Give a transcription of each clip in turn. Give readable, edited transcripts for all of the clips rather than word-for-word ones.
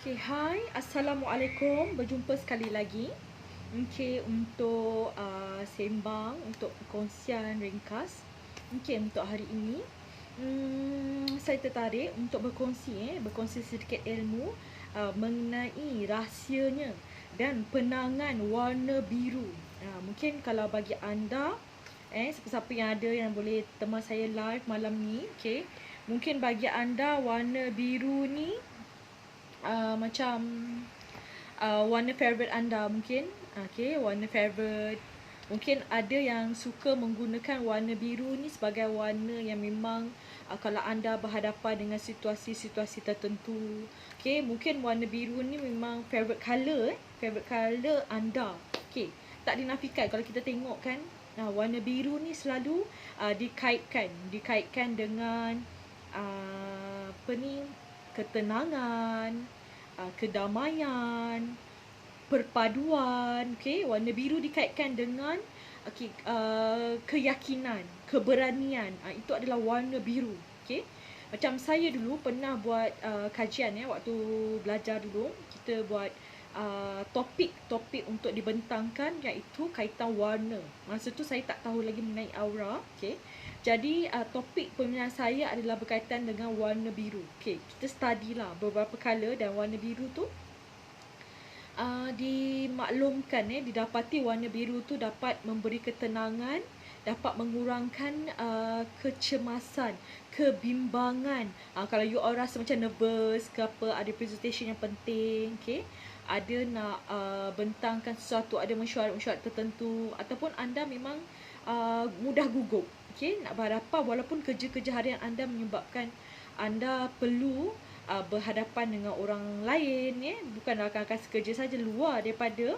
Okay, hai. Assalamualaikum. Berjumpa sekali lagi. Okay, untuk sembang, untuk perkongsian ringkas. Okay, untuk hari ini. Saya tertarik untuk berkongsi sedikit ilmu mengenai rahsianya dan penangan warna biru. Mungkin kalau bagi anda, siapa-siapa yang ada yang boleh teman saya live malam ni, okay. Mungkin bagi anda warna biru ni macam warna favorite anda mungkin. Okay, warna favorite. Mungkin ada yang suka menggunakan warna biru ni sebagai warna yang memang kalau anda berhadapan dengan situasi-situasi tertentu. Okay, mungkin warna biru ni memang favorite color favorite color anda. Okay, tak dinafikan kalau kita tengok kan, warna biru ni selalu dikaitkan dengan ketenangan, kedamaian, perpaduan. Okay, warna biru dikaitkan dengan keyakinan, keberanian. Itu adalah warna biru. Okay, macam saya dulu pernah buat kajian waktu belajar dulu, kita buat topik untuk dibentangkan, iaitu kaitan warna. Masa tu saya tak tahu lagi mengenai aura. Okay, jadi topik peminat saya adalah berkaitan dengan warna biru. Okay, kita study lah beberapa color, dan warna biru tu dimaklumkan, didapati warna biru tu dapat memberi ketenangan, dapat mengurangkan kecemasan, kebimbangan. Kalau you all rasa macam nervous ke apa, ada presentation yang penting, okay, ada nak bentangkan sesuatu, ada mesyuarat tertentu, ataupun anda memang mudah gugup, okay, nak berhadapan walaupun kerja-kerja harian anda menyebabkan anda perlu berhadapan dengan orang lain, bukan rakan-rakan sekerja saja, luar daripada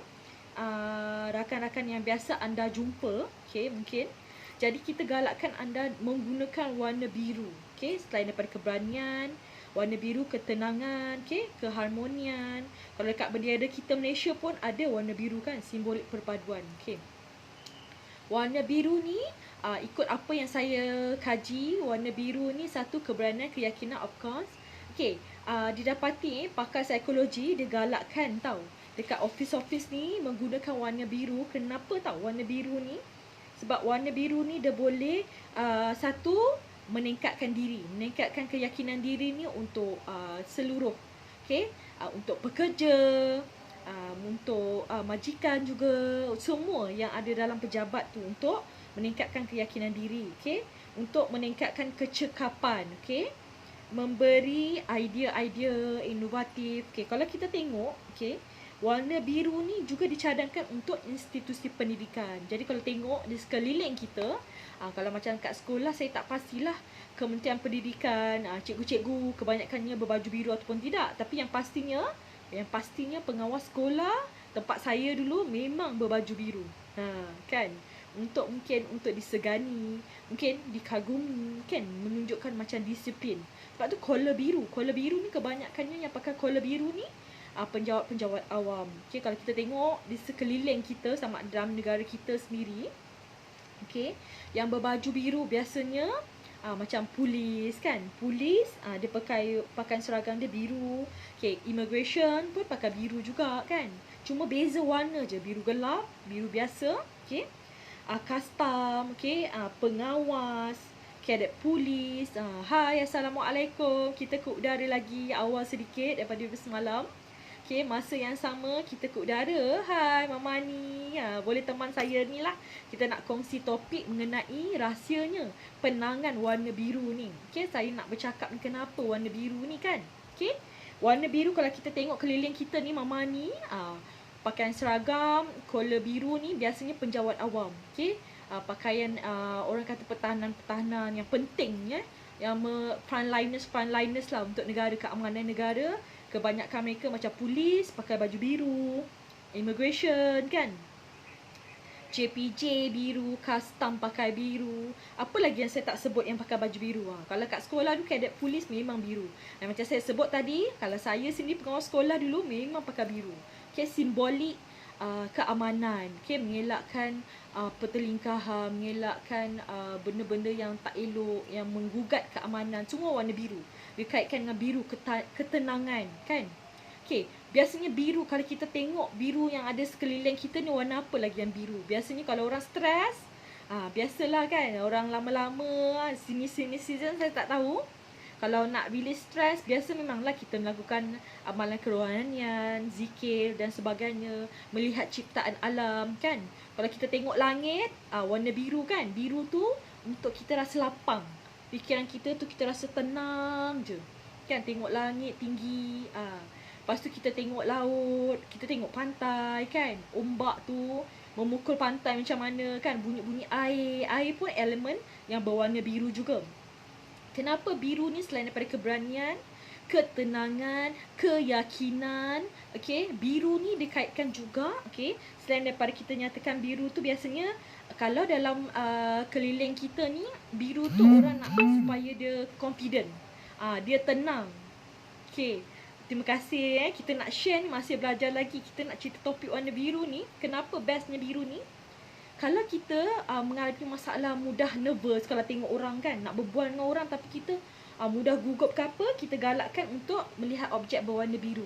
rakan-rakan yang biasa anda jumpa. Okay, mungkin jadi kita galakkan anda menggunakan warna biru. Okay, selain daripada keberanian, warna biru ketenangan, okay, keharmonian. Kalau dekat bendera kita Malaysia pun ada warna biru kan, simbolik perpaduan. Okay, warna biru ni ikut apa yang saya kaji, warna biru ni satu, keberanian, keyakinan, of course. Okay, didapati pakar psikologi dia galakkan tau, dekat office ni menggunakan warna biru. Kenapa tau warna biru ni? Sebab warna biru ni dia boleh satu, meningkatkan diri, meningkatkan keyakinan diri ni untuk seluruh, okay, untuk pekerja, untuk majikan juga, semua yang ada dalam pejabat tu, untuk meningkatkan keyakinan diri, okay, untuk meningkatkan kecekapan, okay, memberi idea-idea inovatif. Okay, kalau kita tengok, okay, warna biru ni juga dicadangkan untuk institusi pendidikan. Jadi kalau tengok di sekeliling kita, kalau macam kat sekolah, saya tak pastilah Kementerian Pendidikan, cikgu-cikgu kebanyakannya berbaju biru ataupun tidak. Tapi yang pastinya pengawas sekolah tempat saya dulu memang berbaju biru. Kan? Mungkin untuk disegani, mungkin dikagumi, kan, menunjukkan macam disiplin. Sebab tu collar biru ni kebanyakannya yang pakai collar biru ni penjawat awam. Okay, kalau kita tengok di sekeliling kita, sama dalam negara kita sendiri, okay, yang berbaju biru biasanya macam polis kan. Polis dia pakai seragam dia biru. Okay, immigration pun pakai biru juga kan. Cuma beza warna je, biru gelap, biru biasa. Okay, custom, okay, pengawas, cadet polis. Hai, Assalamualaikum. Kita ke udara lagi awal sedikit daripada semalam. Okay, masa yang sama kita ke udara. Hai Mama Ni, boleh teman saya ni lah. Kita nak kongsi topik mengenai rahsianya penangan warna biru ni. Okay, saya nak bercakap ni kenapa warna biru ni kan. Okay, warna biru kalau kita tengok keliling kita ni Mama Ni, pakaian seragam, collar biru ni biasanya penjawat awam. Okay, pakaian orang kata pertahanan yang penting, yang frontliners lah untuk negara, keamanan negara. Kebanyakan mereka macam polis pakai baju biru, immigration kan, JPJ biru, custom pakai biru. Apa lagi yang saya tak sebut yang pakai baju biru? Kalau kat sekolah dulu cadet polis memang biru. Dan macam saya sebut tadi, kalau saya sendiri pengawas sekolah dulu memang pakai biru. Okay, simbolik keamanan, okay, mengelakkan pertelingkahan, mengelakkan benda-benda yang tak elok, yang menggugat keamanan, semua warna biru. Dikaitkan dengan biru, ketenangan kan. Okay, biasanya biru, kalau kita tengok biru yang ada sekeliling kita ni, warna apa lagi yang biru? Biasanya kalau orang stres, biasalah kan, orang lama-lama, sini-sini season saya tak tahu. Kalau nak release stres, biasa memanglah kita melakukan amalan kerohanian, zikir dan sebagainya, melihat ciptaan alam kan. Kalau kita tengok langit, warna biru kan. Biru tu untuk kita rasa lapang. Fikiran kita tu kita rasa tenang je. Kan, tengok langit tinggi. Lepas tu kita tengok laut, kita tengok pantai kan. Ombak tu memukul pantai macam mana kan. Bunyi-bunyi air. Air pun elemen yang berwarna biru juga. Kenapa biru ni selain daripada keberanian, ketenangan, keyakinan, okay, biru ni dikaitkan juga, okay, selain daripada kita nyatakan biru tu biasanya kalau dalam keliling kita ni, biru tu orang nak supaya dia confident, dia tenang. Okay, terima kasih kita nak share ni, masih belajar lagi, kita nak cerita topik warna biru ni. Kenapa bestnya biru ni? Kalau kita mengalami masalah mudah nervous kalau tengok orang kan, nak berbual dengan orang tapi kita mudah gugup ke apa, kita galakkan untuk melihat objek berwarna biru.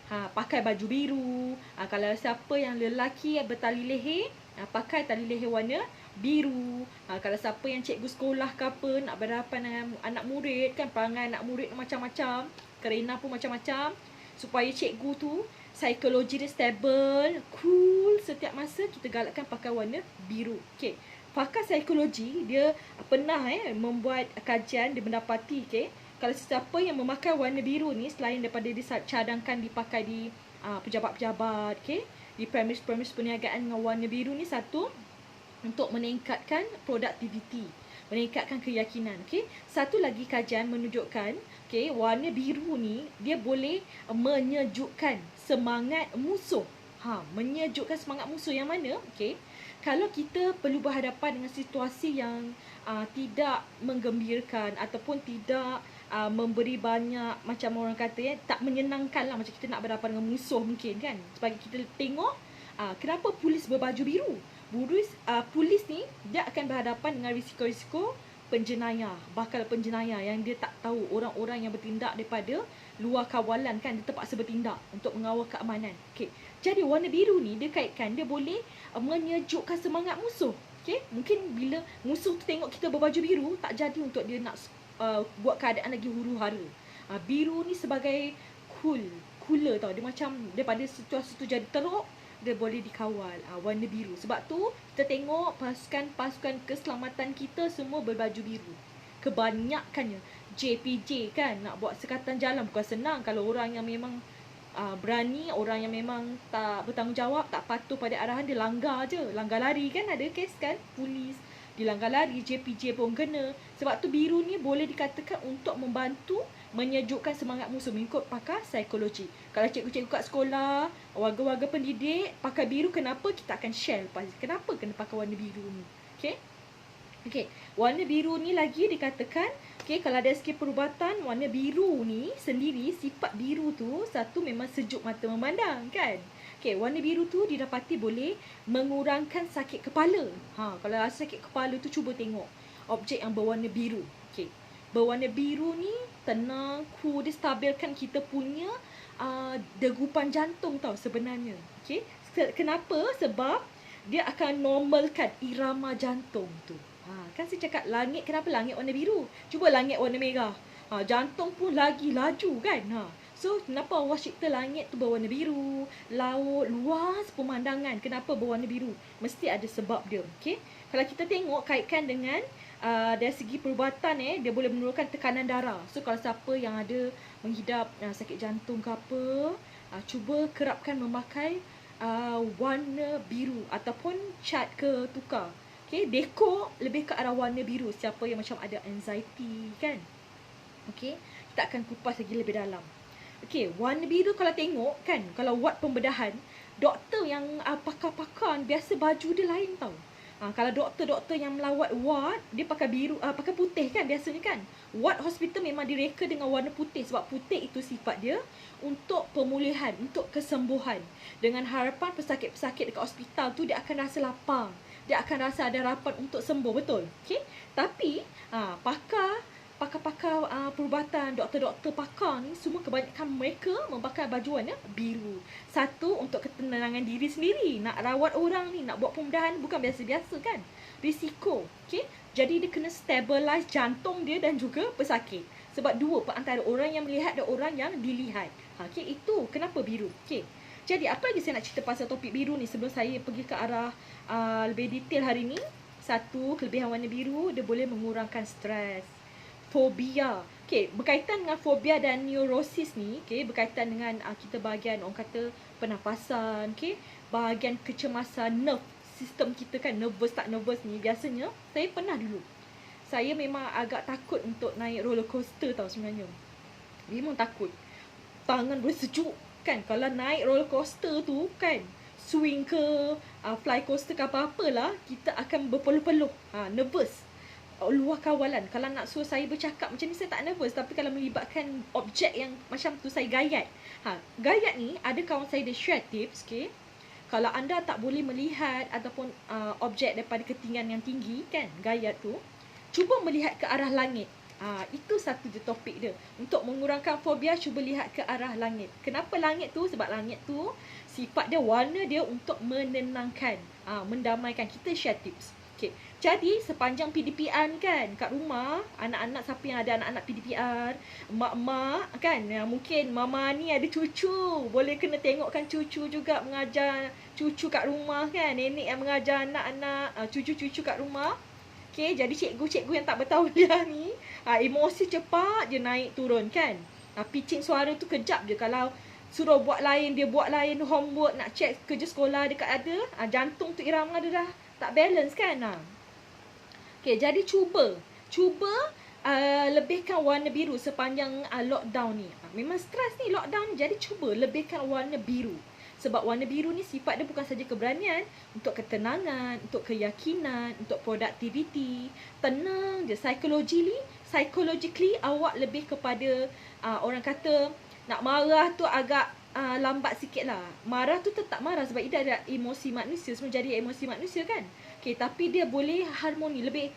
Pakai baju biru. Kalau siapa yang lelaki bertali leher, pakai tali leher warna biru. Kalau siapa yang cikgu sekolah ke apa, nak berhadapan dengan anak murid kan, perangai anak murid macam-macam, kerena pun macam-macam, supaya cikgu tu psikologi dia stable, cool setiap masa, kita galakkan pakai warna biru. Okay, pakar psikologi dia pernah membuat kajian, dia mendapati kalau sesiapa yang memakai warna biru ni, selain daripada dicadangkan dipakai di pejabat-pejabat, di premis-premis perniagaan dengan warna biru ni, satu, untuk meningkatkan produktiviti, meningkatkan keyakinan. Satu lagi kajian menunjukkan warna biru ni dia boleh menyejukkan semangat musuh. Menyejukkan semangat musuh yang mana? Kalau kita perlu berhadapan dengan situasi yang tidak menggembirakan ataupun tidak memberi banyak, macam orang kata tak menyenangkan lah, macam kita nak berhadapan dengan musuh mungkin kan. Sebagai kita tengok, kenapa polis berbaju biru? Polis ni dia akan berhadapan dengan risiko-risiko penjenayah, bakal penjenayah yang dia tak tahu, orang-orang yang bertindak daripada luar kawalan kan, dia terpaksa bertindak untuk mengawal keamanan. Jadi warna biru ni dia kaitkan, dia boleh menyejukkan semangat musuh. Mungkin bila musuh tu tengok kita berbaju biru, tak jadi untuk dia nak buat keadaan lagi huru-hara. Biru ni sebagai cooler tau, dia macam daripada situasi tu jadi teruk, dia boleh dikawal. Warna biru. Sebab tu kita tengok pasukan keselamatan kita semua berbaju biru. Kebanyakannya JPJ kan, nak buat sekatan jalan bukan senang. Kalau orang yang memang berani, orang yang memang tak bertanggungjawab, tak patuh pada arahan, dia langgar je, langgar lari kan. Ada kes kan, polis dilanggar lari, JPJ pun kena. Sebab tu biru ni boleh dikatakan untuk membantu menyejukkan semangat musuh mengikut pakar psikologi. Kalau cikgu-cikgu kat sekolah, warga-warga pendidik pakai biru, kenapa? Kita akan share lepas. Kenapa kena pakai warna biru ni? Warna biru ni lagi dikatakan, kalau dari segi perubatan, warna biru ni sendiri, sifat biru tu, satu, memang sejuk mata memandang kan. Warna biru tu didapati boleh mengurangkan sakit kepala. Kalau rasa sakit kepala tu, cuba tengok objek yang berwarna biru. Berwarna biru ni tenang, cool, dia stabilkan kita punya degupan jantung tau sebenarnya. Kenapa? Sebab dia akan normalkan irama jantung tu. Kan saya cakap langit, kenapa langit warna biru? Cuba langit warna merah, jantung pun lagi laju kan. So kenapa Allah cipta langit tu berwarna biru, laut luas pemandangan, kenapa berwarna biru? Mesti ada sebab dia. Kalau kita tengok kaitkan dengan dari segi perubatan, dia boleh menurunkan tekanan darah. So kalau siapa yang ada menghidap sakit jantung ke apa, cuba kerapkan memakai warna biru ataupun cat ke tukar. Dekor lebih ke arah warna biru siapa yang macam ada anxiety kan. Kita akan kupas lagi lebih dalam. Warna biru kalau tengok kan, kalau ward pembedahan, doktor yang pakar-pakar biasa baju dia lain tau. Kalau doktor-doktor yang melawat ward, dia pakai biru, pakai putih kan biasanya kan. Ward hospital memang direka dengan warna putih, sebab putih itu sifat dia untuk pemulihan, untuk kesembuhan. Dengan harapan pesakit-pesakit dekat hospital tu dia akan rasa lapang, dia akan rasa ada harapan untuk sembuh, betul? Tapi pakar pakar-pakar perubatan, doktor-doktor pakar ni semua kebanyakan mereka memakai baju warna biru. Satu, untuk ketenangan diri sendiri. Nak rawat orang ni, nak buat pembedahan bukan biasa-biasa kan. Risiko. Okay. Jadi dia kena stabilize jantung dia dan juga pesakit. Sebab dua antara orang yang melihat dan orang yang dilihat. Okay, itu kenapa biru. Okay. Jadi apa lagi saya nak cerita pasal topik biru ni sebelum saya pergi ke arah lebih detail hari ni. Satu, kelebihan warna biru, dia boleh mengurangkan stres. Fobia. Okay, berkaitan dengan fobia dan neurosis ni, okay, berkaitan dengan kita bahagian orang kata pernafasan, okay, bahagian kecemasan nerve sistem kita kan, nervous tak nervous ni. Biasanya saya pernah dulu, saya memang agak takut untuk naik roller coaster tau sebenarnya. Memang takut. Tangan boleh sejuk kan kalau naik roller coaster tu kan, swing ke fly coaster ke apa-apalah, kita akan berpeluh-peluh, nervous. Luar kawalan. Kalau nak suruh saya bercakap macam ni, saya tak nervous. Tapi kalau melibatkan objek yang macam tu, saya gayat. Gayat ni, ada kawan saya dia share tips, okay. Kalau anda tak boleh melihat ataupun objek daripada ketinggian yang tinggi kan, gayat tu, cuba melihat ke arah langit. Itu satu je topik dia. Untuk mengurangkan fobia, cuba lihat ke arah langit. Kenapa langit tu? Sebab langit tu sifat dia, warna dia untuk menenangkan, mendamaikan. Kita share tips. Okay. Jadi sepanjang PDPR ni kan, kat rumah, anak-anak, siapa yang ada anak-anak PDPR, mak-mak kan, mungkin mama ni ada cucu, boleh kena tengokkan cucu juga, mengajar cucu kat rumah kan, nenek yang mengajar anak-anak, cucu-cucu kat rumah. Okay, jadi cikgu-cikgu yang tak bertauliah ni, emosi cepat je naik turun kan. Pitching suara tu kejap je. Kalau suruh buat lain, dia buat lain, homework, nak check kerja sekolah dekat ada, jantung tu irama dia dah tak balance kan. Okay, jadi cuba lebihkan warna biru sepanjang lockdown ni. Memang stres ni lockdown ni, jadi cuba lebihkan warna biru. Sebab warna biru ni sifat dia bukan saja keberanian, untuk ketenangan, untuk keyakinan, untuk productivity. Tenang je, psychologically awak lebih kepada orang kata nak marah tu agak lambat sikit lah. Marah tu tetap marah sebab dia ada emosi manusia, semua jadi emosi manusia kan. Okay, tapi dia boleh harmoni, lebih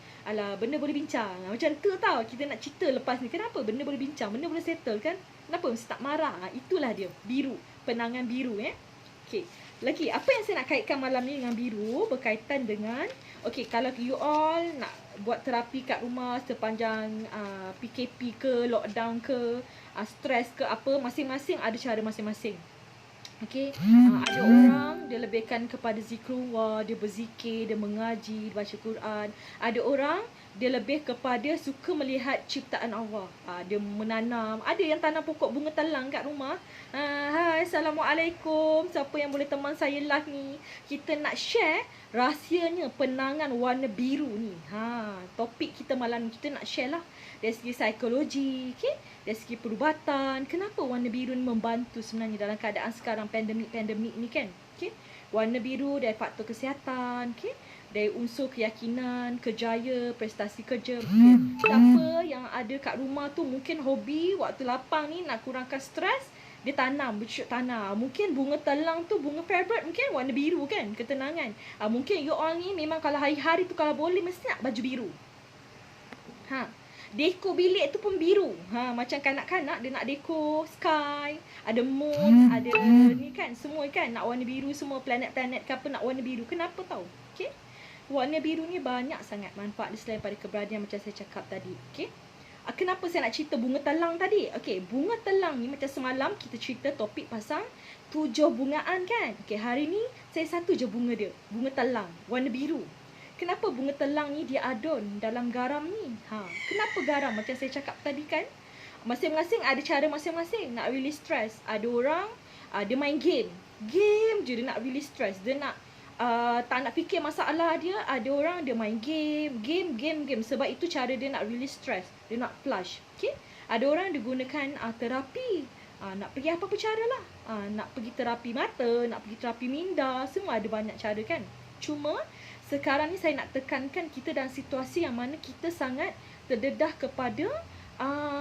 benda boleh bincang. Macam tu tau, kita nak cerita lepas ni, kenapa benda boleh bincang, benda boleh settle kan. Kenapa mesti tak marah. Itulah dia, biru, penangan biru. Okay, lagi apa yang saya nak kaitkan malam ni dengan biru, berkaitan dengan, okay, kalau you all nak buat terapi kat rumah sepanjang PKP ke, lockdown ke, stres ke apa, masing-masing ada cara masing-masing. Okay, ada orang dia lebihkan kepada zikrullah, dia berzikir, dia mengaji, dia baca Quran. Ada orang dia lebih kepada suka melihat ciptaan Allah. Dia menanam. Ada yang tanam pokok bunga telang kat rumah. Hai, Assalamualaikum. Siapa yang boleh teman saya live ni? Kita nak share rahsianya penangan warna biru ni. Topik kita malam ni kita nak share lah. Dari segi psikologi, okay? Dari segi perubatan, kenapa warna biru ni membantu sebenarnya dalam keadaan sekarang pandemik ni kan, okay? Warna biru dari faktor kesihatan, okay? Dari unsur keyakinan, kerjaya, prestasi kerja. Okay? Siapa yang ada kat rumah tu mungkin hobi waktu lapang ni nak kurangkan stres, dia tanam, bercucuk tanah. Mungkin bunga telang tu bunga favorite, mungkin warna biru kan, ketenangan. Mungkin you all ni memang kalau hari-hari tu kalau boleh mesti nak baju biru. Deko bilik tu pun biru. Macam kanak-kanak dia nak deko sky, ada moon, ada ni kan, semua kan nak warna biru semua, planet-planet ke apa nak warna biru. Kenapa tahu? Okey. Warna biru ni banyak sangat manfaat selain pada keberanian macam saya cakap tadi. Okey. Kenapa saya nak cerita bunga telang tadi? Okey, bunga telang ni macam semalam kita cerita topik pasal 7 bungaan kan. Okey, hari ni saya satu je bunga dia, bunga telang, warna biru. Kenapa bunga telang ni dia adun dalam garam ni? Kenapa garam? Macam saya cakap tadi kan, masing-masing ada cara masing-masing nak release stress. Ada orang dia main game je, dia nak release stress. Dia nak tak nak fikir masalah dia. Ada orang dia main game. Sebab itu cara dia nak release stress. Dia nak flush. Okay? Ada orang dia gunakan terapi. Nak pergi apa-apa cara lah. Nak pergi terapi mata, nak pergi terapi minda. Semua ada banyak cara kan. Cuma sekarang ni saya nak tekankan kita dalam situasi yang mana kita sangat terdedah kepada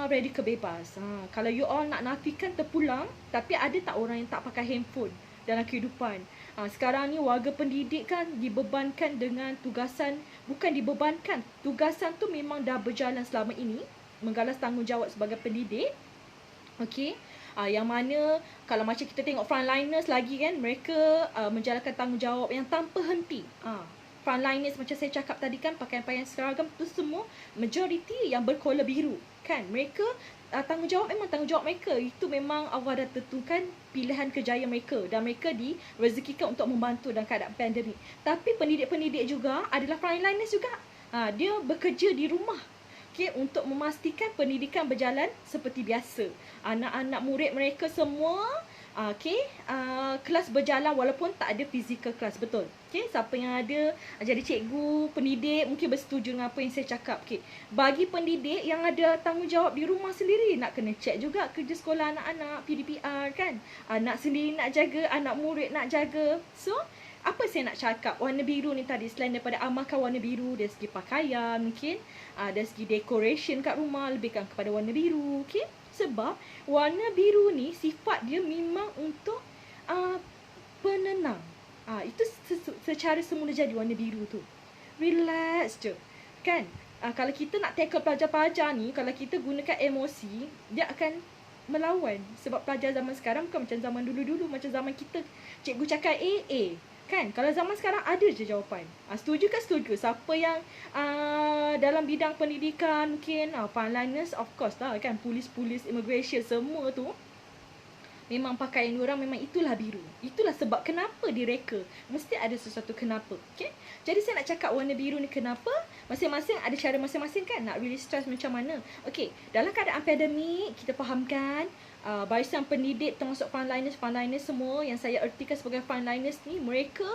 radikal bebas. Kalau you all nak nafikan terpulang, tapi ada tak orang yang tak pakai handphone dalam kehidupan? Sekarang ni warga pendidik kan dibebankan dengan tugasan, bukan dibebankan, tugasan tu memang dah berjalan selama ini. menggalas tanggungjawab sebagai pendidik. Okey. Yang mana kalau macam kita tengok frontliners lagi kan, mereka menjalankan tanggungjawab yang tanpa henti. Frontliners macam saya cakap tadi kan, pakaian-pakaian seragam tu semua majoriti yang berkola biru kan. Mereka tanggungjawab memang tanggungjawab mereka. Itu memang Allah dah tentukan pilihan kerjaya mereka, dan mereka direzekikan untuk membantu dalam keadaan pandemik. Tapi pendidik-pendidik juga adalah frontliners juga. Dia bekerja di rumah, okay, untuk memastikan pendidikan berjalan seperti biasa. Anak-anak murid mereka semua kelas berjalan walaupun tak ada physical class, betul. Okay, siapa yang ada jadi cikgu, pendidik mungkin bersetuju dengan apa yang saya cakap. Okay, bagi pendidik yang ada tanggungjawab di rumah sendiri, nak kena check juga kerja sekolah anak-anak, PDPR kan. Anak sendiri nak jaga, anak murid nak jaga. So, apa saya nak cakap, warna biru ni tadi, selain daripada amalkan warna biru dari segi pakaian, mungkin dari segi decoration kat rumah, lebihkan kepada warna biru. Okay? Sebab warna biru ni sifat dia memang untuk penenang. Itu secara semula jadi warna biru tu. Relax je. Kan? Kalau kita nak tackle pelajar-pelajar ni, kalau kita gunakan emosi, dia akan melawan. Sebab pelajar zaman sekarang bukan macam zaman dulu-dulu. Macam zaman kita, cikgu cakap A. Kan? Kalau zaman sekarang ada je jawapan. Setuju ke setuju? Siapa yang dalam bidang pendidikan mungkin frontliners, of course lah kan, polis-polis, immigration, semua tu memang pakaian diorang memang itulah biru. Itulah sebab kenapa direka. Mesti ada sesuatu kenapa. Okay? Jadi saya nak cakap warna biru ni kenapa. Masing-masing ada cara masing-masing kan nak release stress macam mana. Okay, dalam keadaan pandemik, kita fahamkan barisan pendidik termasuk frontliners semua yang saya ertikan sebagai frontliners ni, mereka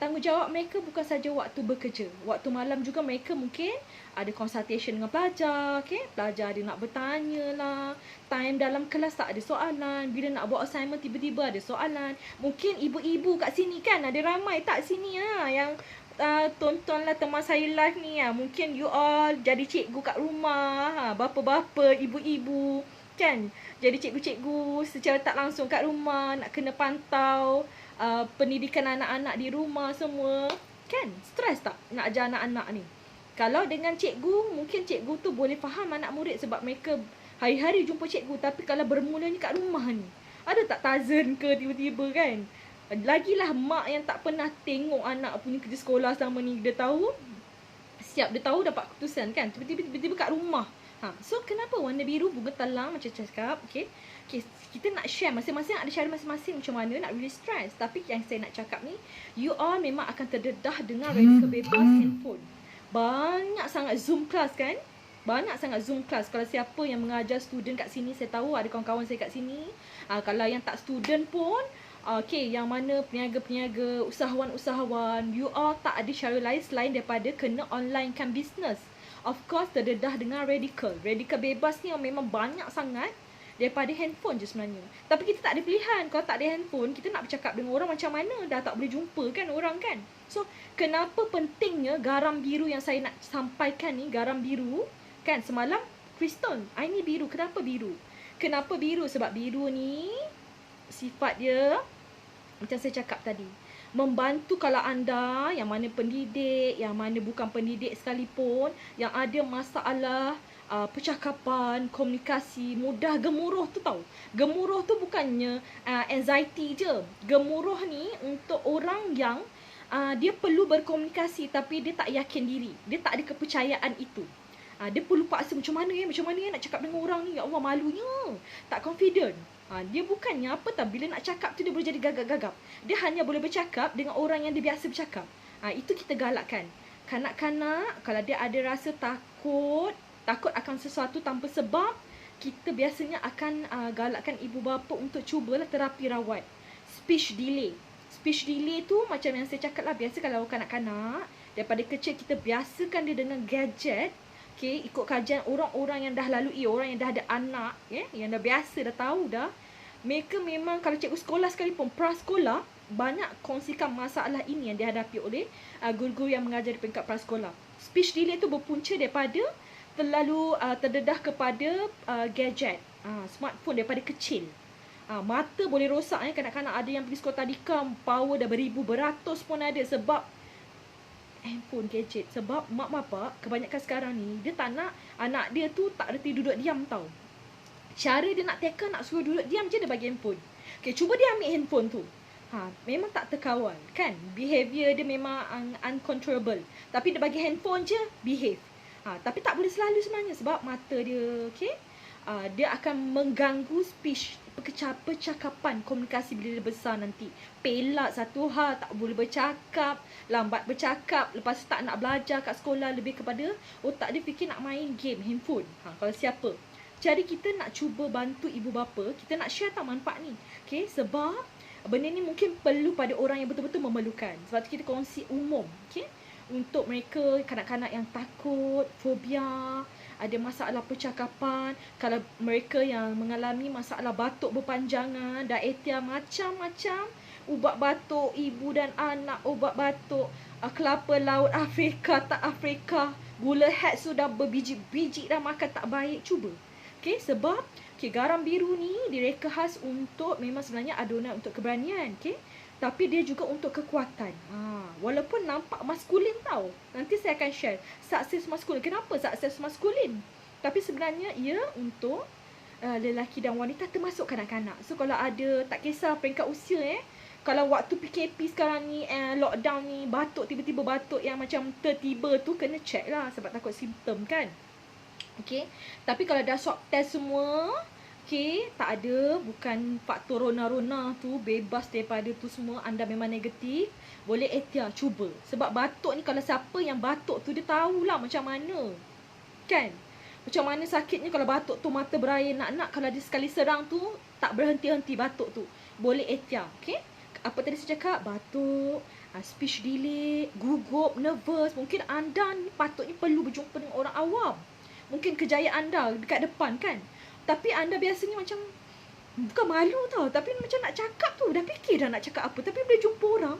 tanggungjawab mereka bukan saja waktu bekerja. Waktu malam juga mereka mungkin ada consultation dengan pelajar. Okay? Pelajar dia nak bertanya lah. Time dalam kelas tak ada soalan. Bila nak buat assignment tiba-tiba ada soalan. Mungkin ibu-ibu kat sini kan, ada ramai tak sini yang tontonlah teman saya live ni. Mungkin you all jadi cikgu kat rumah. Bapa-bapa, ibu-ibu kan, jadi cikgu-cikgu secara tak langsung kat rumah, nak kena pantau pendidikan anak-anak di rumah semua. Kan? Stres tak nak ajar anak-anak ni? Kalau dengan cikgu, mungkin cikgu tu boleh faham anak murid sebab mereka hari-hari jumpa cikgu. Tapi kalau bermulanya kat rumah ni, ada tak tazen ke tiba-tiba kan? Lagilah mak yang tak pernah tengok anak punya kerja sekolah selama ni. Dia tahu, siap, dia tahu dapat keputusan kan. Tiba-tiba kat rumah. So kenapa warna biru, bunga telang macam saya cakap. Okay, kita nak share masing-masing ada cara masing-masing macam mana nak release stress. Tapi yang saya nak cakap ni, you all memang akan terdedah dengan radikal bebas handphone. Banyak sangat Zoom class kan. Banyak sangat Zoom class. Kalau siapa yang mengajar student kat sini, saya tahu ada kawan-kawan saya kat sini. Kalau yang tak student pun, yang mana peniaga-peniaga, usahawan-usahawan, you all tak ada cara lain selain daripada kena online kan business. Of course terdedah dengan radikal bebas ni yang memang banyak sangat daripada handphone je sebenarnya. Tapi kita tak ada pilihan. Kalau tak ada handphone, kita nak bercakap dengan orang macam mana? Dah tak boleh jumpa kan orang kan. So kenapa pentingnya garam biru yang saya nak sampaikan ni, garam biru kan, semalam Kriston, ini biru. Kenapa biru? Kenapa biru? Sebab biru ni sifat dia macam saya cakap tadi, membantu kalau anda yang mana pendidik, yang mana bukan pendidik sekalipun, yang ada masalah percakapan, komunikasi, mudah gemuruh tu tahu. Gemuruh tu bukannya anxiety je. Gemuruh ni untuk orang yang dia perlu berkomunikasi tapi dia tak yakin diri. Dia tak ada kepercayaan itu. Dia perlu paksa macam mana nak cakap dengan orang ni. Ya Allah, malunya. Tak confident. Dia bukannya apa tau, bila nak cakap tu dia boleh jadi gagap-gagap. Dia hanya boleh bercakap dengan orang yang dia biasa bercakap. Itu kita galakkan. Kanak-kanak kalau dia ada rasa takut akan sesuatu tanpa sebab, kita biasanya akan galakkan ibu bapa untuk cubalah terapi rawat. Speech delay tu macam yang saya cakap lah, biasa kalau kanak-kanak daripada kecil kita biasakan dia dengan gadget. Okay, ikut kajian orang-orang yang dah lalui, orang yang dah ada anak, yang dah biasa, dah tahu dah. Mereka memang kalau cikgu sekolah sekalipun, prasekolah, banyak kongsikan masalah ini yang dihadapi oleh guru-guru yang mengajar di peringkat prasekolah. Speech delay tu berpunca daripada terlalu terdedah kepada gadget, smartphone daripada kecil. Mata boleh rosak. Kanak-kanak ada yang pergi sekolah tadika, power dah beribu, beratus pun ada sebab handphone, gadget. Sebab mak bapak kebanyakan sekarang ni, dia tak nak anak dia tu tak reti duduk diam tau. Cara dia nak tackle, nak suruh duduk diam je, dia bagi handphone. Okay, cuba dia ambil handphone tu. Memang tak terkawal kan. Behavior dia memang uncontrollable. Tapi dia bagi handphone je, behave. Tapi tak boleh selalu sebenarnya sebab mata dia, okay, dia akan mengganggu speech, percakapan, komunikasi bila dia besar nanti. Pelak satu hal, tak boleh bercakap, lambat bercakap, lepas tu tak nak belajar kat sekolah, lebih kepada otak dia fikir nak main game, handphone. Kalau siapa. Jadi kita nak cuba bantu ibu bapa, kita nak share tau manfaat ni. Okay, sebab benda ni mungkin perlu pada orang yang betul-betul memerlukan. Sebab tu kita kongsi umum, okay, untuk mereka, kanak-kanak yang takut, fobia, ada masalah percakapan. Kalau mereka yang mengalami masalah batuk berpanjangan, diarrhea, macam-macam ubat batuk ibu dan anak, ubat batuk, kelapa laut Afrika, tak Afrika, gula head sudah berbiji-biji dah makan tak baik, cuba. Okay, sebab garam biru ni direka khas untuk, memang sebenarnya adunan untuk keberanian, okay, tapi dia juga untuk kekuatan. Walaupun nampak maskulin tau. Nanti saya akan share sukses maskulin. Kenapa sukses maskulin? Tapi sebenarnya ia untuk lelaki dan wanita, termasuk kanak-kanak. So kalau ada, tak kisah peringkat usia, kalau waktu PKP sekarang ni, lockdown ni, batuk, tiba-tiba batuk yang macam tertiba tu, kena check lah sebab takut simptom kan. Okay, tapi kalau dah swab test semua, okay, tak ada, bukan faktor rona-rona tu, bebas daripada tu semua, anda memang negatif, boleh ikhtiar, cuba. Sebab batuk ni, kalau siapa yang batuk tu, dia tahulah macam mana, kan. Macam mana sakitnya kalau batuk tu, mata berair nak-nak. Kalau dia sekali serang tu, tak berhenti-henti batuk tu, boleh ikhtiar, okay. Apa tadi saya cakap, batuk, speech delay, gugup, nervous. Mungkin anda ni patutnya perlu berjumpa dengan orang awam. Mungkin kejayaan anda dekat depan kan. Tapi anda biasanya macam, bukan malu tau, tapi macam nak cakap tu, dah fikir dah nak cakap apa. Tapi bila jumpa orang,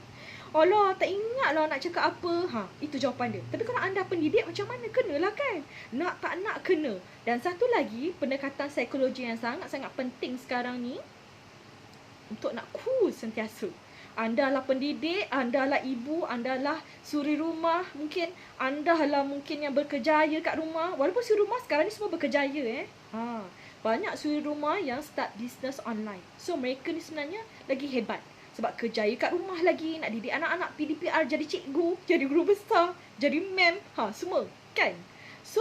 alah, tak ingat lah nak cakap apa. Itu jawapan dia. Tapi kalau anda pendidik, macam mana? Kenalah kan. Nak tak nak kena. Dan satu lagi, pendekatan psikologi yang sangat-sangat penting sekarang ni, untuk nak cool sentiasa. Anda lah pendidik, anda lah ibu, anda lah suri rumah, mungkin anda lah mungkin yang berkejaya kat rumah. Walaupun suri rumah sekarang ni semua berkejaya banyak suri rumah yang start business online. So mereka ni sebenarnya lagi hebat sebab kerjaya kat rumah lagi, nak didik anak-anak, PDPR, jadi cikgu, jadi guru besar, jadi mem, semua kan. So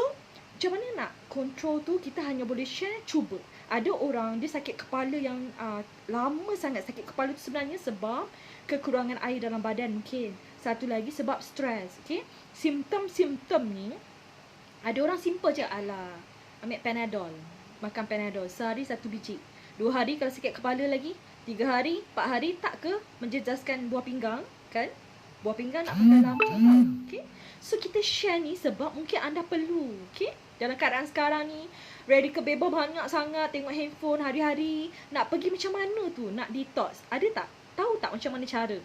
macam mana nak control tu, kita hanya boleh share, cuba. Ada orang dia sakit kepala yang lama sangat sakit kepala tu sebenarnya sebab kekurangan air dalam badan mungkin. Satu lagi sebab stres, okay. Simptom-simptom ni, ada orang simple je, ambil Panadol, makan Panadol, sehari 1 biji. 2 hari kalau sakit kepala lagi, 3 hari, 4 hari, tak ke menjejaskan buah pinggang, kan. Buah pinggang nak pakai lama tau, okay. So kita share ni sebab mungkin anda perlu, okay. Dalam keadaan sekarang ni, radical bebas banyak sangat, tengok handphone hari-hari. Nak pergi macam mana tu, nak detox, ada tak? Tahu tak macam mana cara?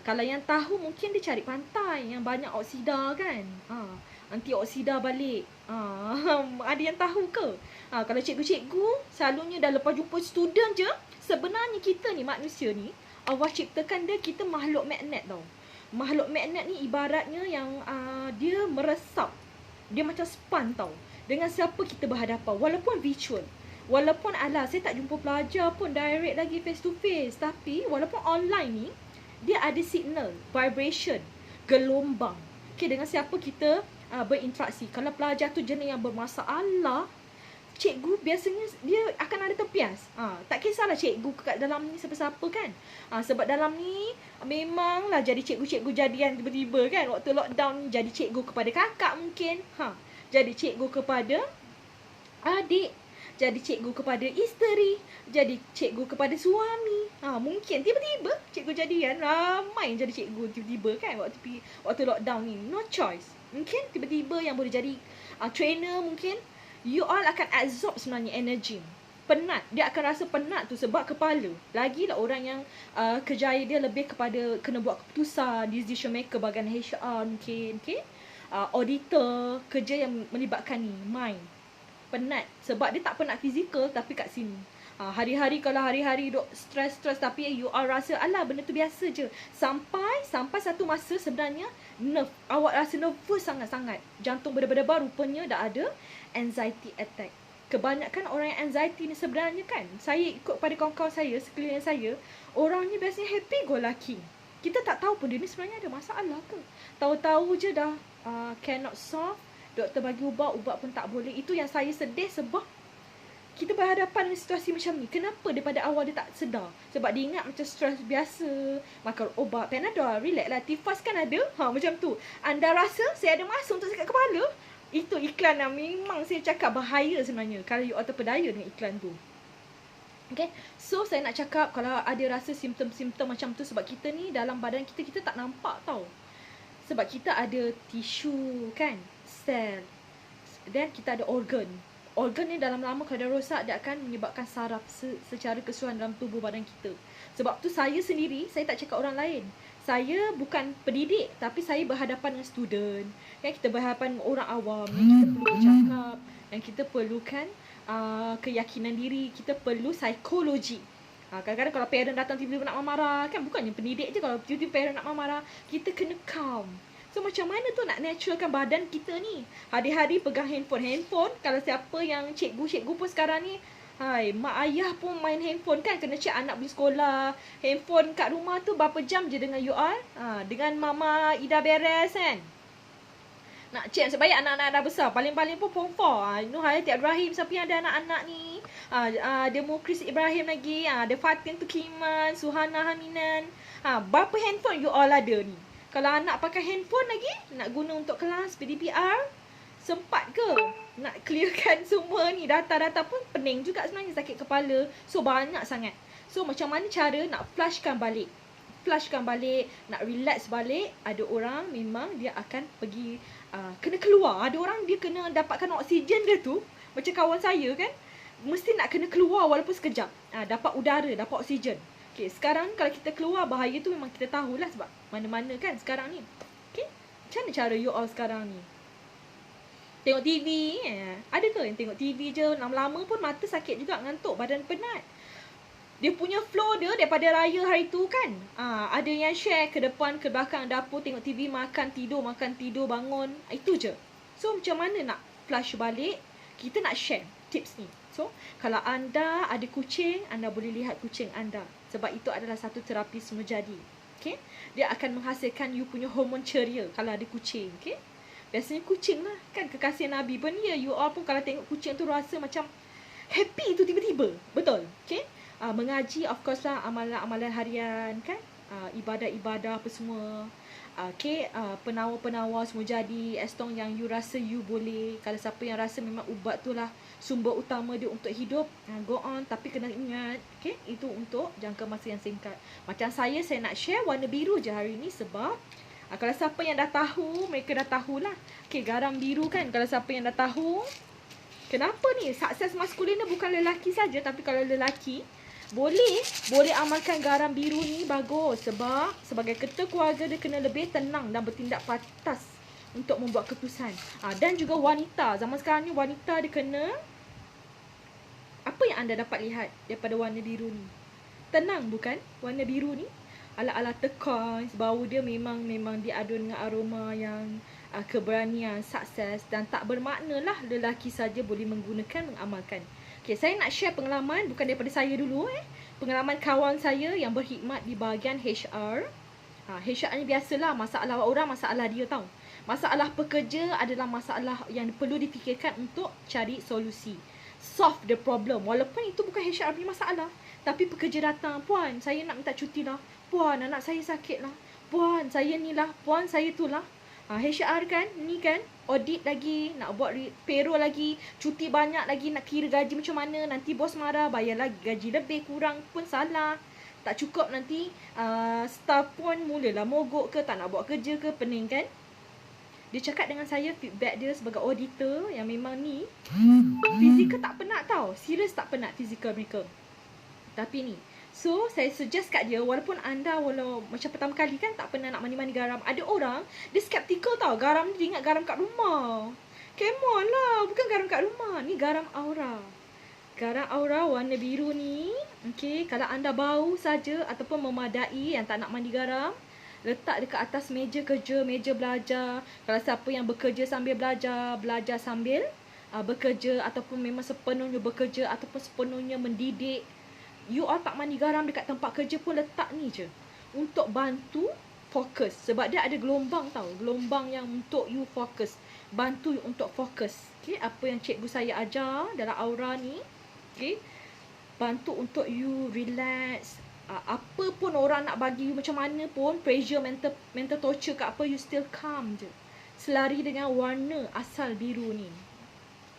Kalau yang tahu, mungkin dia cari pantai yang banyak oksida kan. Antioksida balik. Ada yang tahu ke? Kalau cikgu-cikgu, selalunya dah lepas jumpa student je, sebenarnya kita ni, manusia ni, Allah ciptakan dia, kita makhluk magnet tau. Makhluk magnet ni ibaratnya yang dia meresap. Dia macam span tau. Dengan siapa kita berhadapan, walaupun virtual, walaupun saya tak jumpa pelajar pun direct lagi face to face, tapi walaupun online ni, dia ada signal, vibration, gelombang. Okay, dengan siapa kita berinteraksi. Kalau pelajar tu jenis yang bermasalah, cikgu biasanya dia akan ada tempias. Tak kisahlah cikgu kat dalam ni siapa-siapa kan. Sebab dalam ni memanglah jadi cikgu-cikgu jadian tiba-tiba kan. Waktu lockdown ni jadi cikgu kepada kakak mungkin. Jadi cikgu kepada adik, jadi cikgu kepada isteri, jadi cikgu kepada suami. Mungkin tiba-tiba cikgu jadian, ramai jadi cikgu tiba-tiba kan waktu lockdown ni. No choice. Mungkin tiba-tiba yang boleh jadi trainer mungkin. You all akan absorb sebenarnya energy. Penat. Dia akan rasa penat tu sebab kepala. Lagilah orang yang kerjaya dia lebih kepada kena buat keputusan, decision maker, bahagian HR mungkin, okay? Auditor, kerja yang melibatkan ni, mind. Penat. Sebab dia tak penat fizikal tapi kat sini. Hari-hari kalau hari-hari duk stres tapi you all rasa alah benda tu biasa je. Sampai satu masa sebenarnya awak rasa nervous sangat-sangat. Jantung berdebar-debar, rupanya dah ada anxiety attack. Kebanyakan orang yang anxiety ni sebenarnya kan, saya ikut pada kawan-kawan saya, sekeliling saya, orangnya biasanya happy go lucky. Kita tak tahu pun dia ni sebenarnya ada masalah ke. Tahu-tahu je dah cannot solve, doktor bagi ubat pun tak boleh. Itu yang saya sedih sebab kita berhadapan dengan situasi macam ni. Kenapa daripada awal dia tak sedar? Sebab dia ingat macam stres biasa, makan obat, Panadol, relax lah, Tifas kan ada. Macam tu. Anda rasa saya ada masa untuk sakit kepala? Itu iklan yang memang saya cakap bahaya sebenarnya kalau you all terpedaya dengan iklan tu. Okay, so saya nak cakap kalau ada rasa simptom-simptom macam tu, sebab kita ni dalam badan kita tak nampak tau. Sebab kita ada tisu kan, sel, dan kita ada organ. Organ ni dalam lama kalau dah rosak, dia akan menyebabkan saraf secara keseluruhan dalam tubuh badan kita. Sebab tu saya sendiri, saya tak cakap orang lain. Saya bukan pendidik, tapi saya berhadapan dengan student. Kan kita berhadapan dengan orang awam, yang kita perlu bercakap, yang kita perlukan keyakinan diri, kita perlu psikologi. Kadang-kadang kalau parent datang tiba-tiba nak marah, kan bukannya pendidik je, kalau tiba-tiba parent nak marah, kita kena calm. So macam mana tu nak naturalkan badan kita ni? Hari-hari pegang handphone. Kalau siapa yang cikgu pun sekarang ni, hai, mak ayah pun main handphone kan, kena check anak pergi sekolah. Handphone kat rumah tu berapa jam je dengan you all? Dengan mama Ida beres kan. Nak check sebaik anak-anak dah besar. Paling-paling pun Form 4. Nur Hayati Ibrahim, siapa yang ada anak-anak ni? Ada Mukris Ibrahim lagi. Ada Fatin Tukiman, Suhana Haminan. Berapa handphone you all ada ni? Kalau anak pakai handphone lagi, nak guna untuk kelas PDPR, sempat ke? Nak clearkan semua ni, data-data pun pening juga sebenarnya, sakit kepala. So banyak sangat. So macam mana cara nak flushkan balik? Nak relax balik. Ada orang memang dia akan pergi, kena keluar. Ada orang dia kena dapatkan oksigen dia tu, macam kawan saya kan, mesti nak kena keluar walaupun sekejap. Dapat udara, dapat oksigen. Okay, sekarang kalau kita keluar, bahaya tu memang kita tahulah sebab mana-mana kan sekarang ni. Okay, macam mana cara you all sekarang ni? Tengok TV, ada ke yang tengok TV je lama-lama pun mata sakit juga, ngantuk, badan penat. Dia punya flow dia daripada raya hari tu kan, ada yang share ke depan, ke belakang dapur, tengok TV, makan, tidur, bangun. Itu je. So macam mana nak flush balik? Kita nak share tips ni. So kalau anda ada kucing, anda boleh lihat kucing anda, sebab itu adalah satu terapi semula jadi. Okay? Dia akan menghasilkan you punya hormon ceria kalau ada kucing. Okay? Biasanya kucing lah kan kekasih Nabi pun ya. You all pun kalau tengok kucing tu rasa macam happy tu tiba-tiba. Betul? Okay? Mengaji of course lah, amalan-amalan harian kan, ibadah-ibadah apa semua. Okay, penawar-penawar semua jadi, as long yang you rasa you boleh. Kalau siapa yang rasa memang ubat tu lah sumber utama dia untuk hidup, go on. Tapi kena ingat, okay, itu untuk jangka masa yang singkat. Macam saya nak share warna biru je hari ni sebab kalau siapa yang dah tahu, mereka dah tahulah. Okay, garam biru kan, kalau siapa yang dah tahu, kenapa ni sukses maskulin ni bukan lelaki saja, tapi kalau lelaki boleh amalkan garam biru ni, bagus. Sebab sebagai ketua keluarga dia kena lebih tenang dan bertindak pantas untuk membuat keputusan. Dan juga wanita, zaman sekarang ni wanita dia kena, apa yang anda dapat lihat daripada warna biru ni? Tenang bukan? Warna biru ni ala-ala turquoise, bau dia memang diadu dengan aroma yang keberanian, sukses, dan tak bermakna lah lelaki saja boleh menggunakan, mengamalkan. Okay, saya nak share pengalaman bukan daripada saya dulu, pengalaman kawan saya yang berkhidmat di bahagian HR. HR ni biasalah, masalah orang, masalah dia tau. Masalah pekerja adalah masalah yang perlu difikirkan untuk cari solusi. Solve the problem. Walaupun itu bukan HR punya masalah, tapi pekerja datang, puan saya nak minta cuti lah, puan anak saya sakit lah, puan saya ni lah, puan saya tu lah. HR kan, ni kan, audit lagi, nak buat payroll lagi, cuti banyak lagi, nak kira gaji macam mana, nanti bos marah, bayar lagi gaji lebih, kurang pun salah, tak cukup nanti staff pun mulalah mogok ke, tak nak buat kerja ke, pening kan. Dia cakap dengan saya, feedback dia sebagai auditor yang memang ni fizikal tak penat tau, serius tak penat fizikal mereka. Tapi ni, so saya suggest kat dia, walaupun anda macam pertama kali kan tak pernah nak mani-mani garam, ada orang dia skeptikal tau, garam ni dia ingat garam kat rumah. Come on lah, bukan garam kat rumah, ni garam aura. Garam aura warna biru ni, okey, kalau anda bau saja ataupun memadai yang tak nak mandi garam, letak dekat atas meja kerja, meja belajar. Kalau siapa yang bekerja sambil belajar, belajar sambil bekerja, ataupun memang sepenuhnya bekerja ataupun sepenuhnya mendidik, you all tak mandi garam dekat tempat kerja pun, letak ni je untuk bantu fokus. Sebab dia ada gelombang tau, gelombang yang untuk you fokus, bantu you untuk fokus. Okay, apa yang cikgu saya ajar dalam aura ni, okay, bantu untuk you relax. Apa pun orang nak bagi you macam mana pun, pressure, mental torture ke apa, you still calm je, selari dengan warna asal biru ni.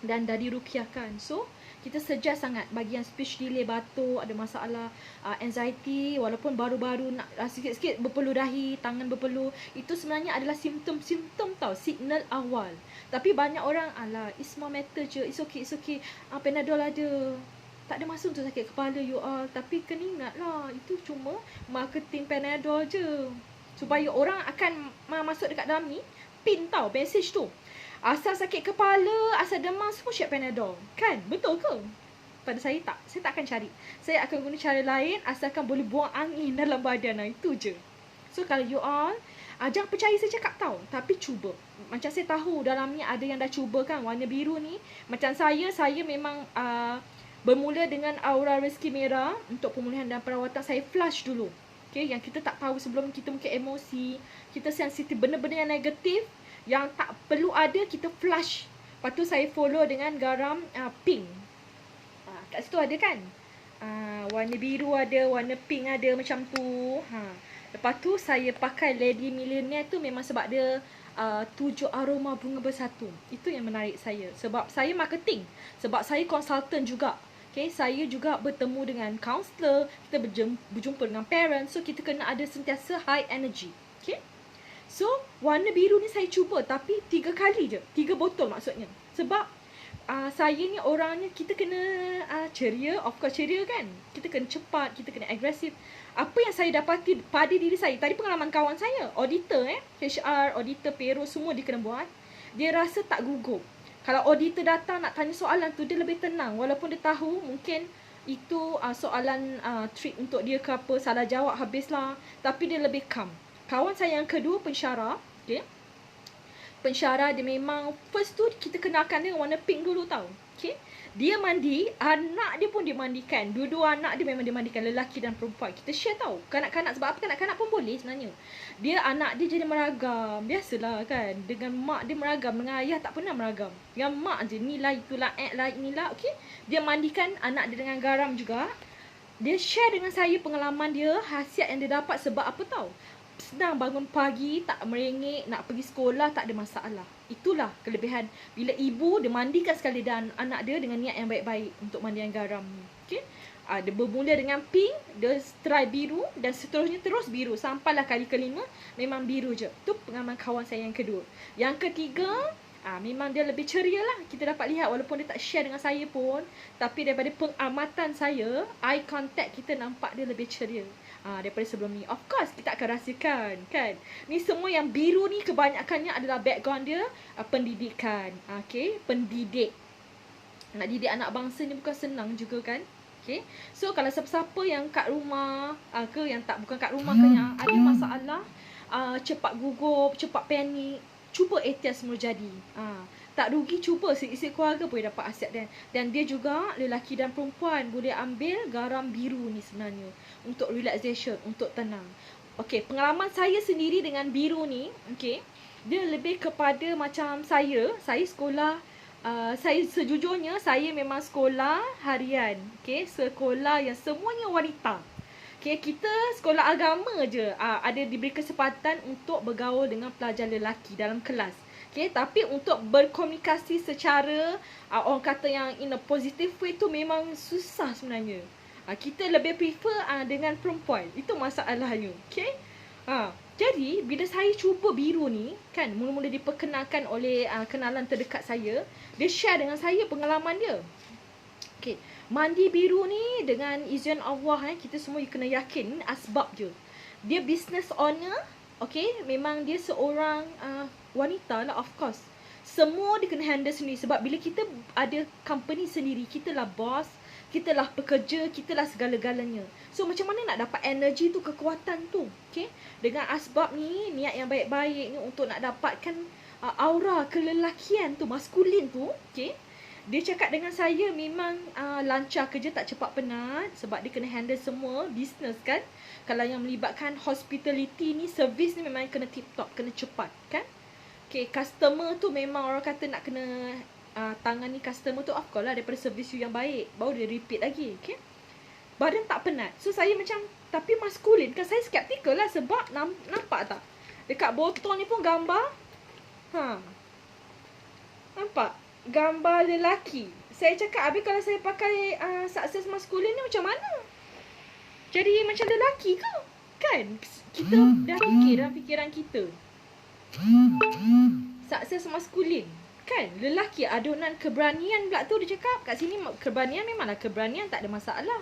Dan dah dirukiahkan. So kita suggest sangat bagi yang speech delay, batuk, ada masalah anxiety, walaupun baru-baru nak sikit-sikit berpeluh dahi, tangan berpeluh, itu sebenarnya adalah simptom-simptom tau, signal awal. Tapi banyak orang, alah, it's small matter je, it's okay, Panadol ada, tak ada masa untuk sakit kepala you all. Tapi kena ingat lah, itu cuma marketing Panadol je, supaya orang akan masuk dekat dalam ni, pin tau, message tu, asal sakit kepala, asal demam, semua siap Panadol. Kan? Betul ke? Pada saya tak. Saya tak akan cari. Saya akan guna cara lain asalkan boleh buang angin dalam badan. Itu je. So kalau you all, jangan percaya saya cakap tau, tapi cuba. Macam saya tahu dalam ni ada yang dah cuba kan, warna biru ni. Macam saya memang bermula dengan aura rezeki merah. Untuk pemulihan dan perawatan, saya flush dulu. Okay, yang kita tak tahu sebelum, kita mungkin emosi, kita sensitif, benda-benda yang negatif yang tak perlu ada, kita flush. Lepas tu saya follow dengan garam pink. Kat situ ada kan, warna biru ada, warna pink ada, macam tu. Lepas tu saya pakai Lady Millionaire tu memang sebab dia 7 aroma bunga bersatu. Itu yang menarik saya, sebab saya marketing, sebab saya konsultan juga. Okay, saya juga bertemu dengan counselor, kita berjumpa dengan parents. So kita kena ada sentiasa high energy. Okay, so warna biru ni saya cuba, tapi 3 kali je, 3 botol maksudnya. Sebab saya ni orangnya, kita kena ceria, of course ceria kan, kita kena cepat, kita kena agresif. Apa yang saya dapati pada diri saya, tadi pengalaman kawan saya, auditor HR, auditor payroll, semua dia kena buat. Dia rasa tak gugup. Kalau auditor datang nak tanya soalan tu, dia lebih tenang, walaupun dia tahu mungkin itu soalan trick untuk dia ke apa, salah jawab habislah, tapi dia lebih calm. Kawan saya yang kedua, pensyarah, okay? Pensyarah dia memang, first tu kita kenalkan dia warna pink dulu tau. Okay? Dia mandi, anak dia pun dia mandikan. Dua-dua anak dia memang dia mandikan, lelaki dan perempuan. Kita share tau, kanak-kanak, sebab apa kanak-kanak pun boleh sebenarnya. Dia, anak dia jadi meragam. Biasalah kan, dengan mak dia meragam, dengan ayah tak pernah meragam. Dengan mak je, ni lah, itulah, lah, inilah, okay? Dia mandikan anak dia dengan garam juga. Dia share dengan saya pengalaman dia, khasiat yang dia dapat. Sebab apa tau, senang bangun pagi, tak merengek, nak pergi sekolah tak ada masalah. Itulah kelebihan bila ibu dia mandikan sekali dan anak dia dengan niat yang baik-baik untuk mandian garam ni. Okay? Dia bermula dengan pink, dia try biru dan seterusnya terus biru. Sampailah kali kelima memang biru je. Tu pengalaman kawan saya yang kedua. Yang ketiga, memang dia lebih ceria lah. Kita dapat lihat walaupun dia tak share dengan saya pun, tapi daripada pengamatan saya, eye contact kita nampak dia lebih ceria daripada sebelum ni. Of course kita akan rahsiakan kan. Ni semua yang biru ni kebanyakannya adalah background dia pendidikan. Okay, pendidik. Nak didik anak bangsa ni bukan senang juga kan. Okay, so kalau siapa-siapa yang kat rumah ke yang tak, bukan kat rumah ke, yang ada masalah, cepat gugup, cepat panik, cuba ATS semula jadi. Tak rugi, cuba isi keluarga boleh dapat aset dan dia juga, lelaki dan perempuan boleh ambil garam biru ni sebenarnya untuk relaxation, untuk tenang. Okey, pengalaman saya sendiri dengan biru ni, okey, dia lebih kepada macam saya sekolah, saya sejujurnya saya memang sekolah harian, okey, sekolah yang semuanya wanita. Okay, kita sekolah agama je ada diberi kesempatan untuk bergaul dengan pelajar lelaki dalam kelas. Okay, tapi untuk berkomunikasi secara orang kata yang in a positive way tu memang susah sebenarnya. Kita lebih prefer dengan perempuan. Itu masalahnya. Okay, jadi bila saya cuba biru ni kan, mula-mula diperkenalkan oleh kenalan terdekat saya, dia share dengan saya pengalaman dia. Okay, mandi biru ni dengan izin Allah, kita semua kena yakin ni asbab je. Dia business owner, okay, memang dia seorang wanita lah, of course. Semua dia kena handle sendiri. Sebab bila kita ada company sendiri, kita lah boss, Kitalah pekerja, kitalah segala-galanya. So macam mana nak dapat energi tu, kekuatan tu? Okay? Dengan asbab ni, niat yang baik-baik ni untuk nak dapatkan aura kelelakian tu, maskulin tu. Okay? Dia cakap dengan saya memang lancar kerja, tak cepat penat. Sebab dia kena handle semua business kan. Kalau yang melibatkan hospitality ni, service ni memang kena tip-top, kena cepat kan. Okay, customer tu memang orang kata nak kena tangani customer tu, of course lah, daripada service you yang baik, baru dia repeat lagi. Okay, badan tak penat. So saya macam, tapi maskulin kan, saya skeptikal lah. Sebab nampak tak, dekat botol ni pun gambar, nampak gambar lelaki. Saya cakap, habis kalau saya pakai sukses maskulin ni macam mana? Jadi macam lelaki ke? Kan? Kita dah fikir dalam fikiran kita, sukses maskulin kan, lelaki, adunan keberanian pula tu. Dia cakap kat sini keberanian, memanglah keberanian, tak ada masalah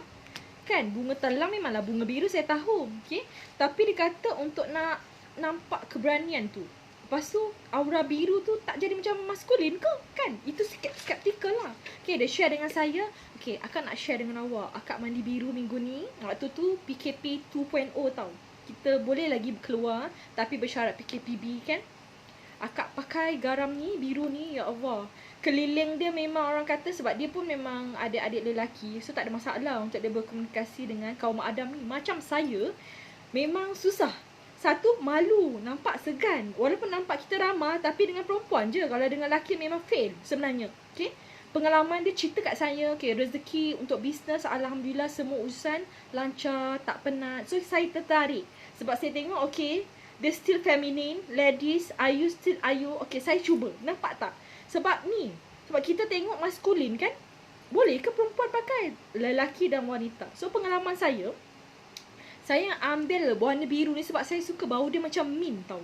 kan. Bunga telang memanglah bunga biru, saya tahu. Okay? Tapi dia kata untuk nak nampak keberanian tu, lepas tu aura biru tu tak jadi macam maskulin ke kan. Itu skeptikal lah. Okay, dia share dengan saya. Okay, akak nak share dengan awak, akak mandi biru minggu ni. Waktu tu PKP 2.0 tau. Kita boleh lagi keluar, tapi bersyarat PKPB kan. Akak pakai garam ni, biru ni, ya Allah. Keliling dia memang orang kata, sebab dia pun memang adik-adik lelaki, so tak ada masalah untuk dia berkomunikasi dengan kaum Adam ni. Macam saya, memang susah. Satu, malu, nampak segan. Walaupun nampak kita ramah, tapi dengan perempuan je. Kalau dengan lelaki memang fail sebenarnya. Okay? Pengalaman dia cerita kat saya, okay, rezeki untuk bisnes, alhamdulillah semua urusan lancar, tak penat. So saya tertarik. Sebab saya tengok, okay, dia still feminine, ladies, Ayu still Ayu. Okay, saya cuba. Nampak tak? Sebab ni, sebab kita tengok maskulin kan, boleh ke perempuan pakai? Lelaki dan wanita. So pengalaman saya ambil warna biru ni sebab saya suka bau dia macam mint tau.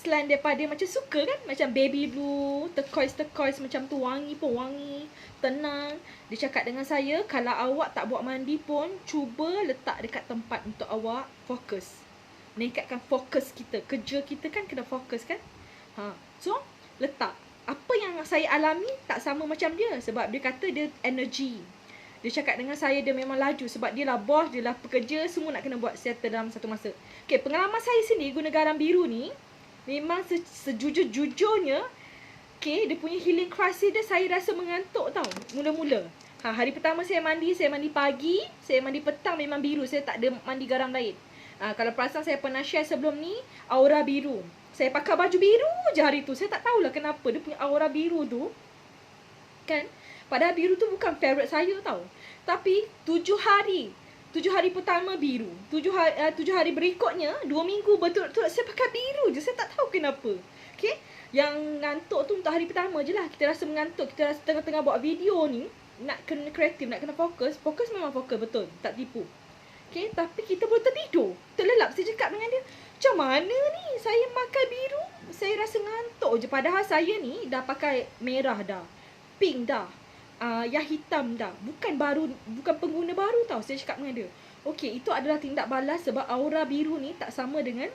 Selain daripada macam suka kan, macam baby blue, turquoise macam tu, wangi pun wangi, tenang. Dia cakap dengan saya, kalau awak tak buat mandi pun, cuba letak dekat tempat untuk awak fokus. Meningkatkan fokus kita. Kerja kita kan kena fokus kan. So, letak. Apa yang saya alami tak sama macam dia. Sebab dia kata dia energy. Dia cakap dengan saya dia memang laju. Sebab dia lah bos, dia lah pekerja, semua nak kena buat settle dalam satu masa. Okay, pengalaman saya sendiri guna garam biru ni, memang sejujur-jujurnya, okay, dia punya healing crisis dia, saya rasa mengantuk tau. Mula-mula. Hari pertama saya mandi pagi, saya mandi petang memang biru. Saya tak ada mandi garam lain. Kalau perasan saya pernah share sebelum ni, aura biru. Saya pakai baju biru je hari tu. Saya tak tahulah kenapa dia punya aura biru tu. Kan? Padahal biru tu bukan favourite saya tau. Tapi 7 hari pertama biru. 7 hari berikutnya, 2 minggu betul-betul saya pakai biru je. Saya tak tahu kenapa. Okay? Yang ngantuk tu untuk hari pertama je lah. Kita rasa mengantuk. Kita rasa tengah-tengah buat video ni, nak kena kreatif, nak kena fokus. Fokus memang fokus betul. Tak tipu. Okay, tapi kita boleh tertidur, terlelap. Saya cakap dengan dia, macam mana ni saya pakai biru, saya rasa ngantuk je. Padahal saya ni dah pakai merah dah, pink dah, yang hitam dah. Bukan pengguna baru tau. Saya cakap dengan dia, okay, itu adalah tindak balas sebab aura biru ni tak sama dengan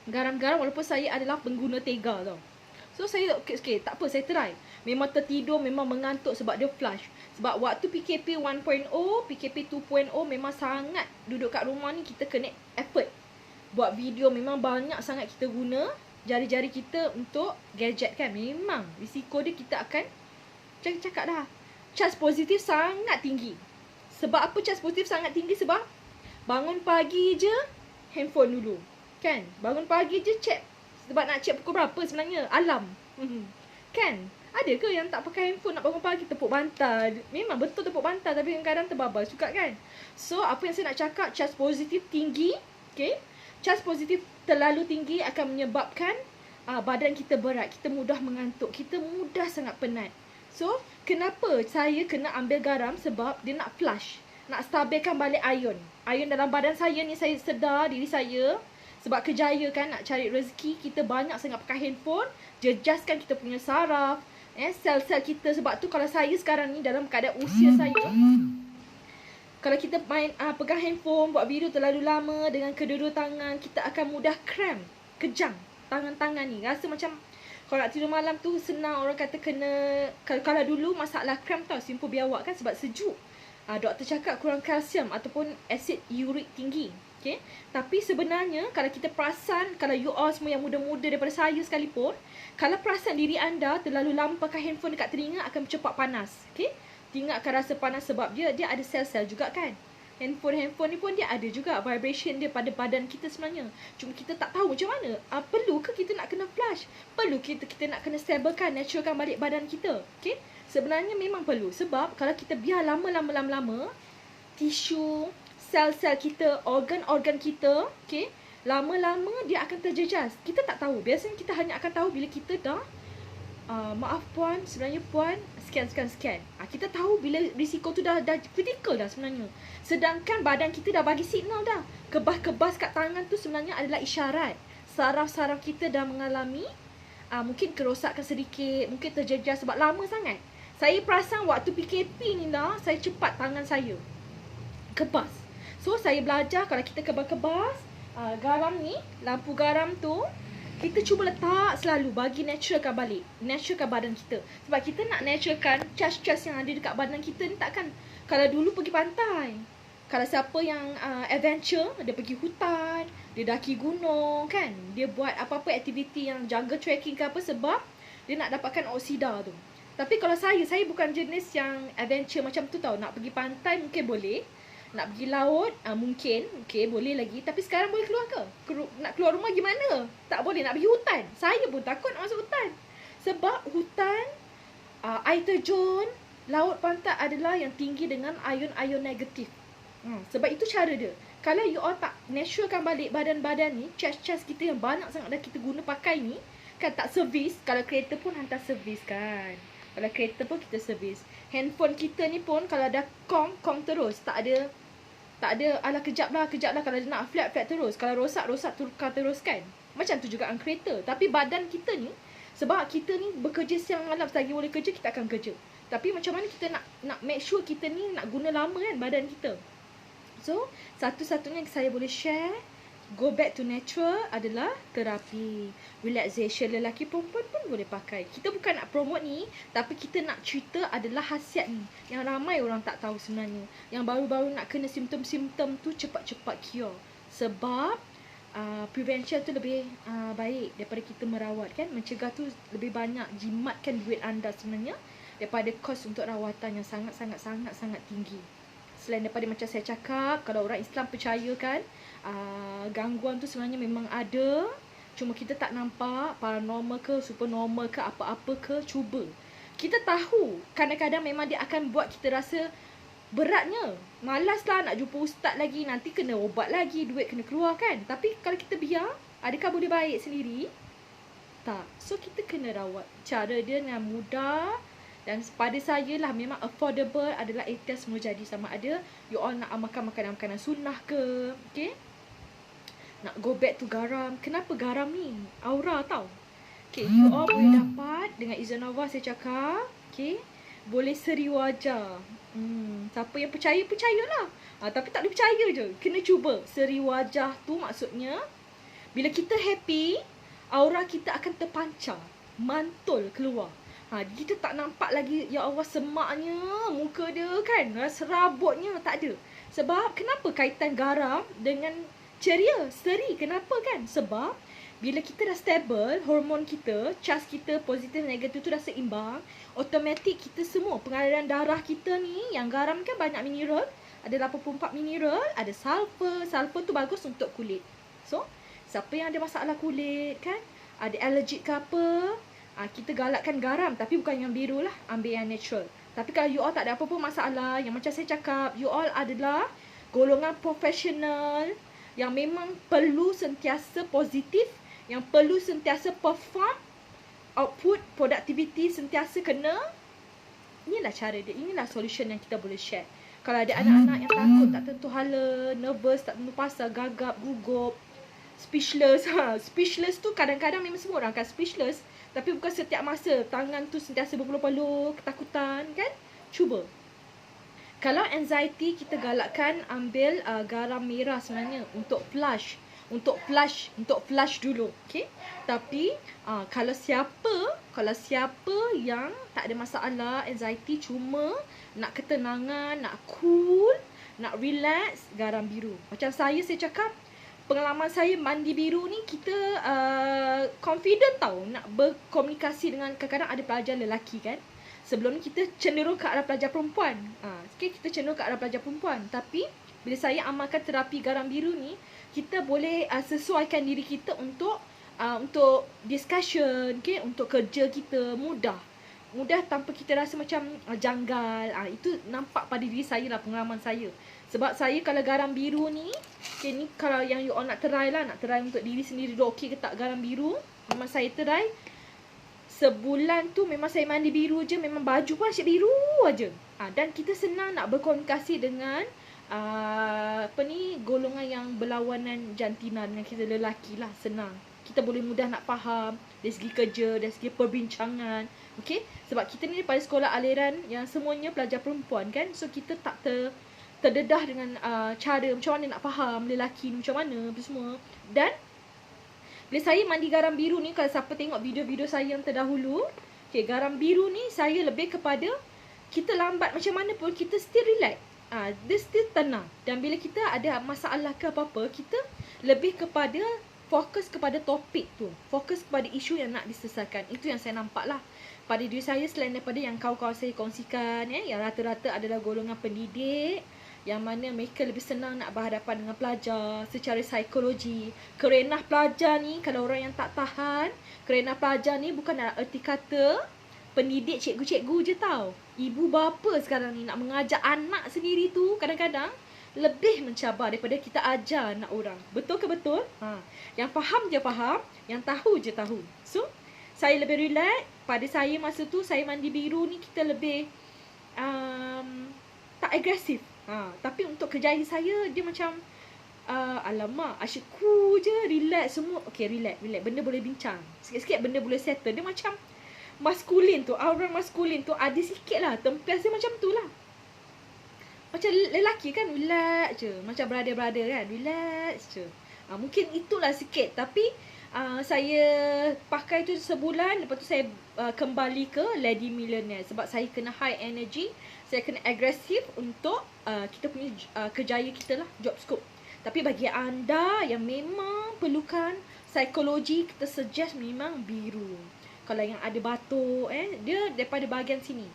garam-garam. Walaupun saya adalah pengguna tega tau. So saya, okay, tak apa, saya try. Memang tertidur, memang mengantuk sebab dia flush. Sebab waktu PKP 1.0, PKP 2.0 memang sangat duduk kat rumah ni kita kena effort. Buat video memang banyak sangat kita guna jari-jari kita untuk gadget kan. Memang risiko dia kita akan cakap dah. Charge positif sangat tinggi. Sebab apa charge positif sangat tinggi? Sebab bangun pagi je handphone dulu. Kan? Bangun pagi je check. Sebab nak check pukul berapa sebenarnya? Alarm. Kan? Ada ke yang tak pakai handphone nak bangun pagi tepuk bantal? Memang betul tepuk bantal, tapi kadang-kadang terbabas juga kan. So apa yang saya nak cakap, charge positif tinggi. Okay? Charge positif terlalu tinggi akan menyebabkan badan kita berat. Kita mudah mengantuk. Kita mudah sangat penat. So kenapa saya kena ambil garam? Sebab dia nak flush. Nak stabilkan balik ion. Ion dalam badan saya ni, saya sedar diri saya. Sebab kejaya kan, nak cari rezeki, kita banyak sangat pakai handphone. Jejaskan kita punya saraf, sel-sel kita. Sebab tu kalau saya sekarang ni dalam keadaan usia saya, kalau kita pegang handphone, buat video terlalu lama dengan kedua-dua tangan, kita akan mudah cramp, kejang tangan-tangan ni. Rasa macam kalau nak tidur malam tu senang, orang kata kena. Kalau dulu masalah cramp tau, simpul biawak kan, sebab sejuk. Doktor cakap kurang kalsium ataupun asid uric tinggi. Okay? Tapi sebenarnya kalau kita perasan, kalau you all semua yang muda-muda daripada saya sekalipun, kalau perasan diri anda terlalu lama pakai handphone dekat telinga akan cepat panas. Okay? Telinga akan rasa panas sebab dia ada sel-sel juga kan. Handphone ni pun dia ada juga vibration dia pada badan kita sebenarnya. Cuma kita tak tahu macam mana. Perlu ke kita nak kena flush? Perlu kita nak kena stablekan, naturalkan balik badan kita? Okay? Sebenarnya memang perlu. Sebab kalau kita biar lama-lama, tisu, sel-sel kita, organ-organ kita, okay, lama-lama dia akan terjejas. Kita tak tahu. Biasanya kita hanya akan tahu bila kita dah maaf puan, sebenarnya puan sekian. Kita tahu bila risiko tu dah critical dah sebenarnya. Sedangkan badan kita dah bagi signal dah. Kebas-kebas kat tangan tu sebenarnya adalah isyarat saraf-saraf kita dah mengalami mungkin kerosakan sedikit, mungkin terjejas sebab lama sangat. Saya perasan waktu PKP ni lah, saya cepat tangan saya kebas. So saya belajar kalau kita kebas-kebas garam ni, lampu garam tu kita cuba letak selalu bagi naturalkan balik, naturalkan badan kita. Sebab kita nak naturalkan charge-charge yang ada dekat badan kita ni takkan. Kalau dulu pergi pantai, kalau siapa yang adventure, dia pergi hutan, dia daki gunung kan, dia buat apa-apa aktiviti yang jaga trekking ke apa sebab dia nak dapatkan oksida tu. Tapi kalau saya bukan jenis yang adventure macam tu tau. Nak pergi pantai mungkin boleh, nak pergi laut mungkin okay, boleh lagi. Tapi sekarang boleh keluar ke? Nak keluar rumah gimana? Tak boleh. Nak pergi hutan, saya pun takut nak masuk hutan. Sebab hutan, air terjun, laut, pantai adalah yang tinggi dengan ion-ion negatif. Sebab itu cara dia. Kalau you all tak naturalkan balik badan-badan ni, charge-charge kita yang banyak sangat dah kita guna pakai ni, kan tak servis. Kalau kereta pun hantar servis kan. Kalau kereta pun kita servis. Handphone kita ni pun kalau dah kong terus, tak ada ala kejap lah kalau dia nak flat terus. Kalau rosak tukar terus kan. Macam tu juga kereta. Tapi badan kita ni, sebab kita ni bekerja siang malam, selagi boleh kerja kita akan kerja. Tapi macam mana kita nak make sure kita ni nak guna lama kan badan kita. So satu-satunya yang saya boleh share, go back to natural adalah terapi relaxation. Lelaki perempuan pun boleh pakai. Kita bukan nak promote ni, tapi kita nak cerita adalah khasiat ni yang ramai orang tak tahu sebenarnya. Yang baru-baru nak kena simptom-simptom tu cepat-cepat cure. Sebab prevention tu lebih baik daripada kita merawat kan. Mencegah tu lebih banyak jimatkan duit anda sebenarnya daripada kos untuk rawatan yang sangat-sangat tinggi. Selain daripada macam saya cakap, kalau orang Islam percaya kan, gangguan tu sebenarnya memang ada. Cuma kita tak nampak, paranormal ke, supernormal ke, apa-apa ke, cuba. Kita tahu, kadang-kadang memang dia akan buat kita rasa beratnya. Malas lah nak jumpa ustaz lagi, nanti kena ubat lagi, duit kena keluar kan. Tapi kalau kita biar, adakah boleh baik sendiri? Tak. So kita kena rawat. Cara dia yang mudah. Dan pada saya lah memang affordable adalah ikhtiar semua jadi. Sama ada you all nak makan makanan sunnah ke, okay? Nak go back to garam. Kenapa garam ni? Aura tau. Okay, you all boleh dapat dengan izin Allah saya cakap, okay? Boleh seri wajah. Siapa yang percayalah. Tapi tak boleh percaya je. Kena cuba. Seri wajah tu maksudnya bila kita happy, aura kita akan terpancar, mantul keluar. Kita tak nampak lagi, ya Allah, semaknya muka dia kan, serabutnya tak ada. Sebab kenapa kaitan garam dengan ceria, seri? Kenapa kan? Sebab bila kita dah stable, hormon kita, charge kita positif negatif tu dah seimbang, automatik kita semua pengaliran darah kita ni, yang garam kan banyak mineral, ada 84 mineral, ada sulfur. Sulfur tu bagus untuk kulit. So siapa yang ada masalah kulit kan, ada allergic ke apa, kita galakkan garam, tapi bukan yang biru lah, ambil yang natural. Tapi kalau you all tak ada apa-apa masalah, yang macam saya cakap, you all adalah golongan profesional yang memang perlu sentiasa positif, yang perlu sentiasa perform, output, productivity sentiasa kena. Inilah cara dia, inilah solution yang kita boleh share. Kalau ada anak-anak yang takut, tak tentu hala, nervous, tak tentu pasal, gagap, gugup, speechless. Speechless tu kadang-kadang memang semua orang akan speechless. Tapi bukan setiap masa tangan tu sentiasa berpeluh-peluh, ketakutan kan. Cuba. Kalau anxiety, kita galakkan ambil garam merah sebenarnya untuk flush, untuk flush dulu, okey. Tapi kalau siapa yang tak ada masalah anxiety, cuma nak ketenangan, nak cool, nak relax, garam biru. Macam saya cakap, pengalaman saya mandi biru ni, kita confident tau nak berkomunikasi dengan, kadang-kadang ada pelajar lelaki kan. Sebelum ni kita cenderung ke arah pelajar perempuan. Kita cenderung ke arah pelajar perempuan. Tapi bila saya amalkan terapi garam biru ni, kita boleh sesuaikan diri kita untuk discussion, untuk kerja kita mudah tanpa kita rasa macam janggal. Itu nampak pada diri saya lah, pengalaman saya. Sebab saya kalau garam biru ni, ni kalau yang you all nak try untuk diri sendiri dulu, okey ke tak garam biru. Memang saya try. Sebulan tu memang saya mandi biru je, memang baju pun asyik biru aja. Dan kita senang nak berkomunikasi dengan golongan yang berlawanan jantina dengan kita lelaki lah, senang. Kita boleh mudah nak faham dari segi kerja, dari segi perbincangan. Okey, sebab kita ni pada sekolah aliran yang semuanya pelajar perempuan kan. So kita tak terdedah dengan cara macam mana nak faham lelaki ni macam mana apa semua. Dan bila saya mandi garam biru ni, kalau siapa tengok video-video saya yang terdahulu, okay, garam biru ni saya lebih kepada kita lambat macam mana pun kita still relax. Dia still tenang. Dan bila kita ada masalah ke apa-apa, kita lebih kepada fokus kepada topik tu, fokus kepada isu yang nak diselesaikan. Itu yang saya nampak lah pada diri saya, selain daripada yang kawan-kawan saya kongsikan, yang rata-rata adalah golongan pendidik, yang mana mereka lebih senang nak berhadapan dengan pelajar secara psikologi. Kerenah pelajar ni, kalau orang yang tak tahan, kerenah pelajar ni bukan dalam erti kata pendidik cikgu-cikgu je tau. Ibu bapa sekarang ni nak mengajar anak sendiri tu kadang-kadang lebih mencabar daripada kita ajar anak orang. Betul ke betul? Yang faham je faham, yang tahu je tahu. So, saya lebih relax. Pada saya masa tu, saya mandi biru ni, kita lebih tak agresif. Tapi untuk kerjaya saya, dia macam alamak, asyik cool je, relax semua. Okay, relax. Benda boleh bincang. Sikit-sikit benda boleh settle. Dia macam maskulin tu, aura maskulin tu ada sikit lah. Tempias dia macam tu lah. Macam lelaki kan, relax je. Macam brother-brother kan, relax je. Mungkin itulah sikit. Tapi saya pakai tu sebulan. Lepas tu saya kembali ke Lady Millionaire. Sebab saya kena high energy, saya kena agresif untuk kita punya kerjaya kita lah, job scope. Tapi bagi anda yang memang perlukan psikologi, kita suggest memang biru. Kalau yang ada batuk, dia daripada bahagian sini,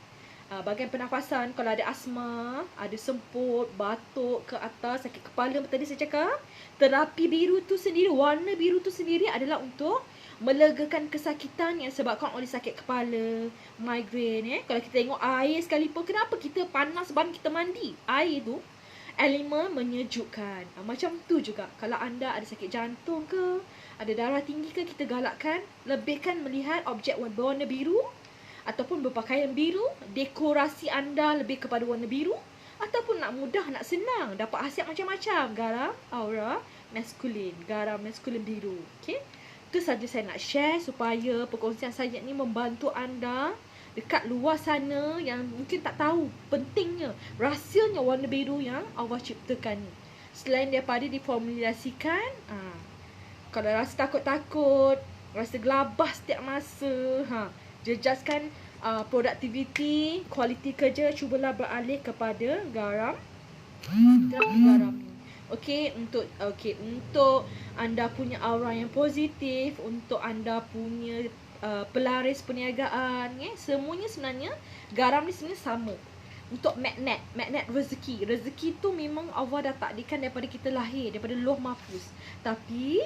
bahagian pernafasan. Kalau ada asma, ada semput, batuk ke atas, sakit kepala, tadi saya cakap, terapi biru tu sendiri, warna biru tu sendiri adalah untuk melegakan kesakitan yang disebabkan oleh sakit kepala, migraine. Kalau kita tengok air sekalipun, kenapa kita panas bahan kita mandi? Air tu elemen menyejukkan. Macam tu juga kalau anda ada sakit jantung ke, ada darah tinggi ke, kita galakkan lebihkan melihat objek berwarna biru ataupun berpakaian biru. Dekorasi anda lebih kepada warna biru, ataupun nak mudah, nak senang, dapat khasiat macam-macam. Garam aura maskulin, garam maskulin biru. Okay, itu saja saya nak share supaya perkongsian saya ni membantu anda dekat luar sana yang mungkin tak tahu pentingnya, rahsianya warna biru yang Allah ciptakan ni. Selain daripada diformulasikan, kalau rasa takut-takut, rasa gelabah setiap masa, jejaskan produktiviti, kualiti kerja, cubalah beralih kepada garam. Garam ni. Untuk anda punya aura yang positif, untuk anda punya pelaris perniagaan, semuanya sebenarnya garam ni sebenarnya sama. Untuk magnet rezeki tu memang Allah dah takdirkan daripada kita lahir, daripada Lauh Mahfuz. Tapi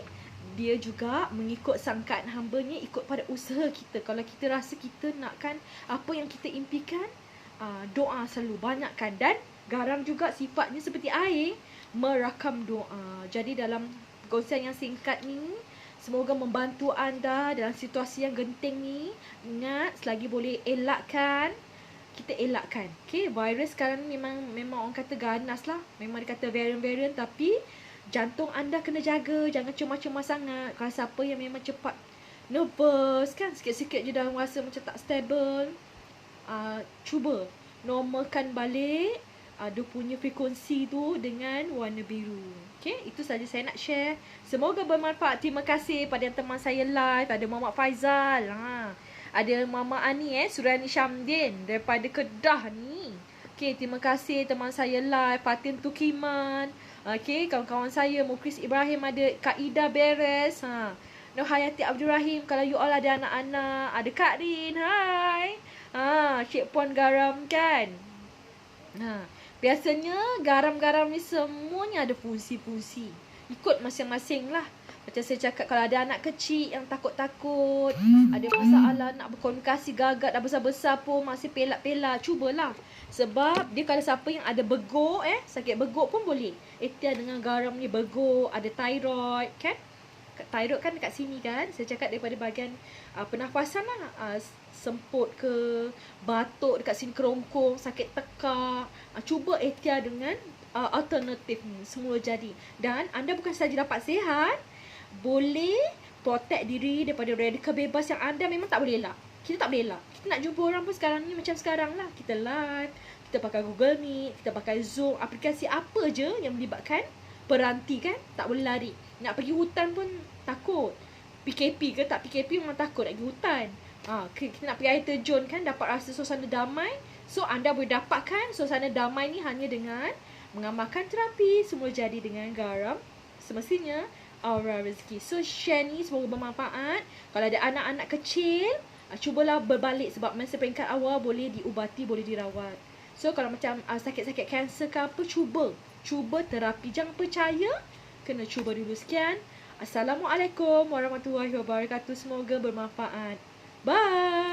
dia juga mengikut sangkaan hamba-Nya, ikut pada usaha kita. Kalau kita rasa kita nakkan apa yang kita impikan, doa selalu banyakkan. Dan garam juga sifatnya seperti air, merakam doa. Jadi dalam perkongsian yang singkat ni, semoga membantu anda dalam situasi yang genting ni. Ingat, selagi boleh elakkan, kita elakkan. Okay, virus sekarang ni memang orang kata ganas lah. Memang dia kata varian-varian, tapi jantung anda kena jaga. Jangan cemas-cemas sangat. Kalau siapa yang memang cepat nervous kan, sikit-sikit je dah rasa macam tak stable, cuba normalkan balik dia punya frekuensi tu dengan warna biru. Okay, itu saja saya nak share. Semoga bermanfaat. Terima kasih pada teman saya live. Ada Muhammad Faizal. Ada Mama Ani Surani Syamdin daripada Kedah ni. Okay, terima kasih teman saya live. Fatin Tukiman. Okay, kawan-kawan saya Mukris Ibrahim, ada Kak Ida Beres. Nur Hayati Abdul Rahim. Kalau you all ada anak-anak. Ada Kak Rin. Hai. Cik Puan Garam kan. Biasanya garam-garam ni semuanya ada fungsi-fungsi. Ikut masing-masing lah. Macam saya cakap, kalau ada anak kecil yang takut-takut, ada masalah nak berkomunikasi gagap dah besar-besar pun masih pelak-pelak, cubalah. Sebab dia kalau siapa yang ada beguk, sakit beguk pun boleh. Ikhtiar dengan garam ni, beguk, ada thyroid kan. Thyroid kan dekat sini kan. Saya cakap daripada bahagian pernafasan lah. Semput ke, batuk dekat sini, kerongkong, sakit tekak. Cuba ikhtiar dengan alternatif ni, semula jadi. Dan anda bukan saja dapat sihat, boleh protect diri daripada radikal bebas yang anda memang tak boleh elak. Kita tak boleh elak. Kita nak jumpa orang pun sekarang ni macam sekarang lah. Kita live, kita pakai Google Meet, kita pakai Zoom, aplikasi apa je yang melibatkan peranti kan, tak boleh lari. Nak pergi hutan pun takut. PKP ke tak PKP memang takut nak pergi hutan. Kita nak pergi air terjun kan, dapat rasa suasana damai. So anda boleh dapatkan suasana damai ni hanya dengan mengamalkan terapi semula jadi dengan garam semestinya Aura Rezeki. So share ni semoga bermanfaat. Kalau ada anak-anak kecil, cubalah berbalik sebab masa peringkat awal boleh diubati, boleh dirawat. So kalau macam sakit-sakit kanser ke apa, cuba terapi. Jangan percaya, kena cuba dulu. Sekian. Assalamualaikum warahmatullahi wabarakatuh. Semoga bermanfaat. Bye.